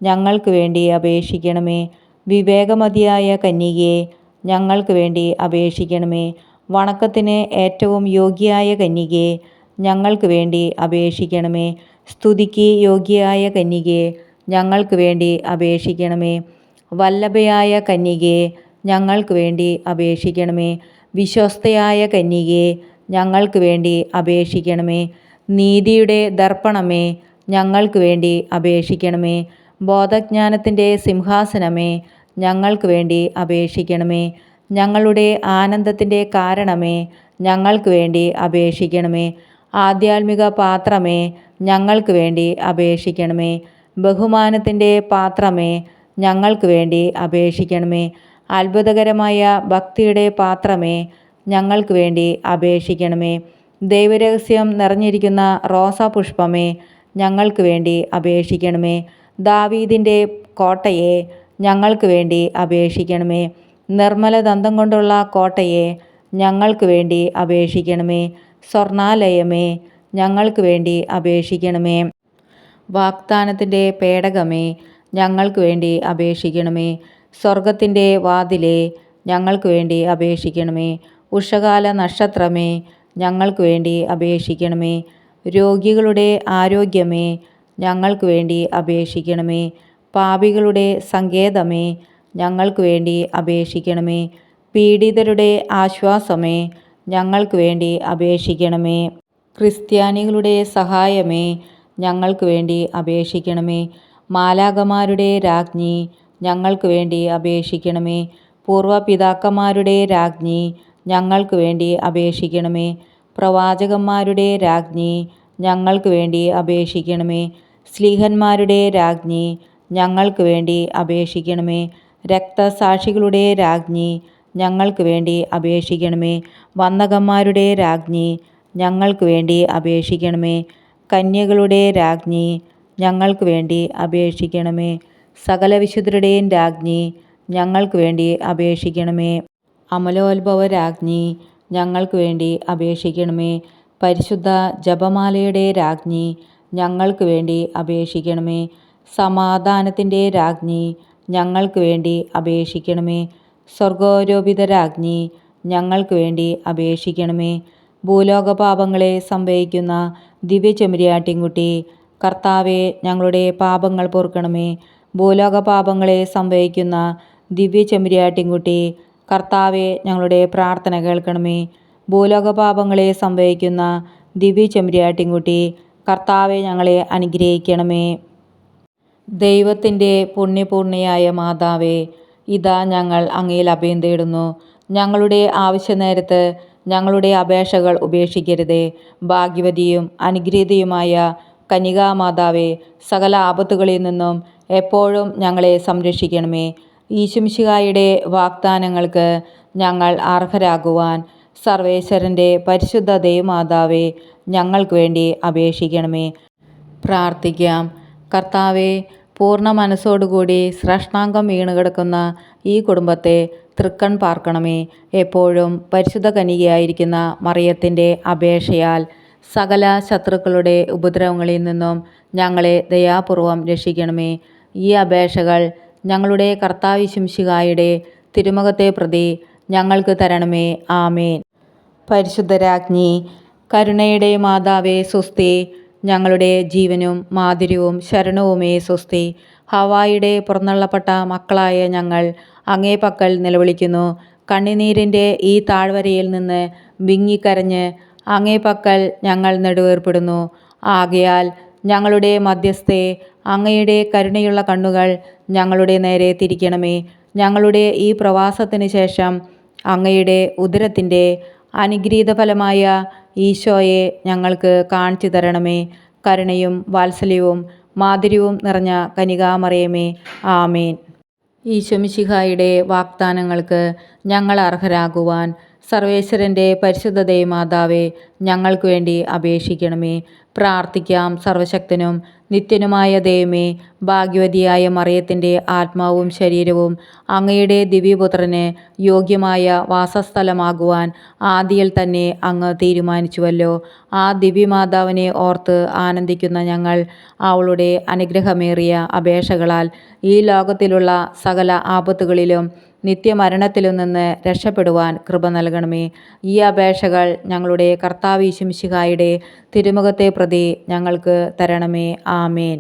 ഞങ്ങൾക്ക് വേണ്ടി അപേക്ഷിക്കണമേ. വിവേകമതിയായ കന്യകേ, ഞങ്ങൾക്ക് വേണ്ടി അപേക്ഷിക്കണമേ. വണക്കത്തിന് ഏറ്റവും യോഗ്യയായ കന്യകേ, ഞങ്ങൾക്ക് വേണ്ടി അപേക്ഷിക്കണമേ. സ്തുതിക്ക് യോഗ്യയായ കന്യകേ, ഞങ്ങൾക്ക് വേണ്ടി അപേക്ഷിക്കണമേ. വല്ലഭയായ കന്യകേ, ഞങ്ങൾക്ക് വേണ്ടി അപേക്ഷിക്കണമേ. വിശ്വസ്തയായ കന്യകേ, ഞങ്ങൾക്ക് വേണ്ടി അപേക്ഷിക്കണമേ. നീതിയുടെ ദർപ്പണമേ, ഞങ്ങൾക്ക് വേണ്ടി അപേക്ഷിക്കണമേ. ബോധജ്ഞാനത്തിൻ്റെ സിംഹാസനമേ, ഞങ്ങൾക്ക് വേണ്ടി അപേക്ഷിക്കണമേ. ഞങ്ങളുടെ ആനന്ദത്തിൻ്റെ കാരണമേ, ഞങ്ങൾക്ക് വേണ്ടി അപേക്ഷിക്കണമേ. ആധ്യാത്മിക പാത്രമേ, ഞങ്ങൾക്ക് വേണ്ടി അപേക്ഷിക്കണമേ. ബഹുമാനത്തിൻ്റെ പാത്രമേ, ഞങ്ങൾക്ക് വേണ്ടി അപേക്ഷിക്കണമേ. അത്ഭുതകരമായ ഭക്തിയുടെ പാത്രമേ, ഞങ്ങൾക്ക് വേണ്ടി അപേക്ഷിക്കണമേ. ദൈവരഹസ്യം നിറഞ്ഞിരിക്കുന്ന റോസാപുഷ്പമേ, ഞങ്ങൾക്ക് വേണ്ടി അപേക്ഷിക്കണമേ. ദാവീദിൻ്റെ കോട്ടയെ, ഞങ്ങൾക്ക് വേണ്ടി അപേക്ഷിക്കണമേ. നിർമ്മല ദന്തം കൊണ്ടുള്ള കോട്ടയെ, ഞങ്ങൾക്ക് വേണ്ടി അപേക്ഷിക്കണമേ. സ്വർണാലയമേ, ഞങ്ങൾക്ക് വേണ്ടി അപേക്ഷിക്കണമേ. വാഗ്ദാനത്തിൻ്റെ പേടകമേ, ഞങ്ങൾക്ക് വേണ്ടി അപേക്ഷിക്കണമേ. സ്വർഗത്തിൻ്റെ വാതിലേ, ഞങ്ങൾക്ക് വേണ്ടി അപേക്ഷിക്കണമേ. ഉഷകാല നക്ഷത്രമേ, ഞങ്ങൾക്ക് വേണ്ടി അപേക്ഷിക്കണമേ. രോഗികളുടെ ആരോഗ്യമേ, ഞങ്ങൾക്ക് വേണ്ടി അപേക്ഷിക്കണമേ. പാപികളുടെ സങ്കേതമേ, ഞങ്ങൾക്ക് വേണ്ടി അപേക്ഷിക്കണമേ. പീഡിതരുടെ ആശ്വാസമേ, ഞങ്ങൾക്ക് വേണ്ടി അപേക്ഷിക്കണമേ. ക്രിസ്ത്യാനികളുടെ സഹായമേ, ഞങ്ങൾക്ക് വേണ്ടി അപേക്ഷിക്കണമേ. മാലാഖമാരുടെ രാജ്ഞി, ഞങ്ങൾക്ക് വേണ്ടി അപേക്ഷിക്കണമേ. പൂർവപിതാക്കന്മാരുടെ രാജ്ഞി, ഞങ്ങൾക്ക് വേണ്ടി അപേക്ഷിക്കണമേ. പ്രവാചകന്മാരുടെ രാജ്ഞി, ഞങ്ങൾക്ക് വേണ്ടി അപേക്ഷിക്കണമേ. സ്ലീഹന്മാരുടെ രാജ്ഞി, ഞങ്ങൾക്ക് വേണ്ടി അപേക്ഷിക്കണമേ. രക്തസാക്ഷികളുടെ രാജ്ഞി, ഞങ്ങൾക്ക് വേണ്ടി അപേക്ഷിക്കണമേ. വന്ദകന്മാരുടെ രാജ്ഞി, ഞങ്ങൾക്ക് വേണ്ടി അപേക്ഷിക്കണമേ. കന്യകളുടെ രാജ്ഞി, ഞങ്ങൾക്ക് വേണ്ടി അപേക്ഷിക്കണമേ. സകല വിശുദ്ധരുടെയും രാജ്ഞി, ഞങ്ങൾക്ക് വേണ്ടി അപേക്ഷിക്കണമേ. അമലോത്ഭവ രാജ്ഞി, ഞങ്ങൾക്ക് വേണ്ടി അപേക്ഷിക്കണമേ. പരിശുദ്ധ ജപമാലയുടെ രാജ്ഞി, ഞങ്ങൾക്ക് വേണ്ടി അപേക്ഷിക്കണമേ. സമാധാനത്തിൻ്റെ രാജ്ഞി, ഞങ്ങൾക്ക് വേണ്ടി അപേക്ഷിക്കണമേ. സ്വർഗാരോപിത രാജ്ഞി, ഞങ്ങൾക്ക് വേണ്ടി അപേക്ഷിക്കണമേ. ഭൂലോകപാപങ്ങളെ സംഭവിക്കുന്ന ദിവ്യചെമ്മരിയാട്ടിൻകുട്ടി, കർത്താവെ, ഞങ്ങളുടെ പാപങ്ങൾ പൊറുക്കണമേ. ഭൂലോകപാപങ്ങളെ സംഭവിക്കുന്ന ദിവ്യചെമ്മരിയാട്ടിൻകുട്ടി, കർത്താവെ, ഞങ്ങളുടെ പ്രാർത്ഥന കേൾക്കണമേ. ഭൂലോകപാപങ്ങളെ സംഭവിക്കുന്ന ദിവ്യചെമ്മരിയാട്ടിൻകുട്ടി, കർത്താവെ, ഞങ്ങളെ അനുഗ്രഹിക്കണമേ. ദൈവത്തിൻ്റെ പുണ്യപൂർണ്ണയായ മാതാവേ, ഇതാ ഞങ്ങൾ അങ്ങയിൽ അഭയം തേടുന്നു. ഞങ്ങളുടെ ആവശ്യനേരത്ത് ഞങ്ങളുടെ അപേക്ഷകൾ ഉപേക്ഷിക്കരുതേ. ഭാഗ്യവതിയും അനുഗ്രഹീതയുമായ കന്യകാമാതാവേ, സകല ആപത്തുകളിൽ നിന്നും എപ്പോഴും ഞങ്ങളെ സംരക്ഷിക്കണമേ. ഈശോമിശിഹായുടെ വാഗ്ദാനങ്ങൾക്ക് ഞങ്ങൾ അർഹരാകുവാൻ സർവേശ്വരൻ്റെ പരിശുദ്ധ ദൈവമാതാവേ, ഞങ്ങൾക്ക് വേണ്ടി അപേക്ഷിക്കണമേ. പ്രാർത്ഥിക്കാം. കർത്താവെ, പൂർണ്ണ മനസ്സോടുകൂടി സാഷ്ടാംഗം വീണുകിടക്കുന്ന ഈ കുടുംബത്തെ തൃക്കൺ പാർക്കണമേ. എപ്പോഴും പരിശുദ്ധ കന്യകയായിരിക്കുന്ന മറിയത്തിൻ്റെ അപേക്ഷയാൽ സകല ശത്രുക്കളുടെ ഉപദ്രവങ്ങളിൽ നിന്നും ഞങ്ങളെ ദയാപൂർവം രക്ഷിക്കണമേ. ഈ അപേക്ഷകൾ ഞങ്ങളുടെ കർത്താവിശുമിശിഹായുടെ തിരുമുഖത്തെ പ്രതി ഞങ്ങൾക്ക് തരണമേ. ആമേൻ. പരിശുദ്ധരാജ്ഞി, കരുണയുടെ മാതാവേ സ്വസ്തി. ഞങ്ങളുടെ ജീവനും മാധുര്യവും ശരണവുമേ സ്വസ്തി. ഹവ്വായുടെ പുറന്തള്ളപ്പെട്ട മക്കളായ ഞങ്ങൾ അങ്ങേ പക്കൽ നിലവിളിക്കുന്നു. കണ്ണുനീരിൻ്റെ ഈ താഴ്വരയിൽ നിന്ന് വിങ്ങിക്കരഞ്ഞ് അങ്ങേ പക്കൽ ഞങ്ങൾ നെടുവേർപ്പെടുന്നു. ആകയാൽ ഞങ്ങളുടെ മധ്യസ്ഥേ, അങ്ങയുടെ കരുണയുള്ള കണ്ണുകൾ ഞങ്ങളുടെ നേരെ തിരിക്കണമേ. ഞങ്ങളുടെ ഈ പ്രവാസത്തിന് ശേഷം അങ്ങയുടെ ഉദരത്തിൻ്റെ അനുഗ്രഹീത ഫലമായ ഈശോയെ ഞങ്ങൾക്ക് കാണിച്ചു തരണമേ. കരുണയും വാത്സല്യവും മാധുര്യവും നിറഞ്ഞ കന്യകാമറിയമേ, ആമേൻ. ഈശോമിശിഹായുടെ വാഗ്ദാനങ്ങൾക്ക് ഞങ്ങൾ അർഹരാകുവാൻ സർവേശ്വരൻ്റെ പരിശുദ്ധ മാതാവേ, ഞങ്ങൾക്ക് വേണ്ടി അപേക്ഷിക്കണമേ. പ്രാർത്ഥിക്കാം. സർവശക്തനും നിത്യനുമായ ദൈവമേ, ഭാഗ്യവതിയായ മറിയത്തിൻ്റെ ആത്മാവും ശരീരവും അങ്ങയുടെ ദിവ്യപുത്രന് യോഗ്യമായ വാസസ്ഥലമാകുവാൻ ആദിയിൽ തന്നെ അങ്ങ് തീരുമാനിച്ചുവല്ലോ. ആ ദിവ്യമാതാവിനെ ഓർത്ത് ആനന്ദിക്കുന്ന ഞങ്ങൾ അവളുടെ അനുഗ്രഹമേറിയ അപേക്ഷകളാൽ ഈ ലോകത്തിലുള്ള സകല ആപത്തുകളിലും നിത്യമരണത്തിലും നിന്ന് രക്ഷപ്പെടുവാൻ കൃപ നൽകണമേ. ഈ അപേക്ഷകൾ ഞങ്ങളുടെ കർത്താവ് യേശുമിശിഹായുടെ തിരുമുഖത്തെ പ്രതി ഞങ്ങൾക്ക് തരണമേ. ആമേൻ.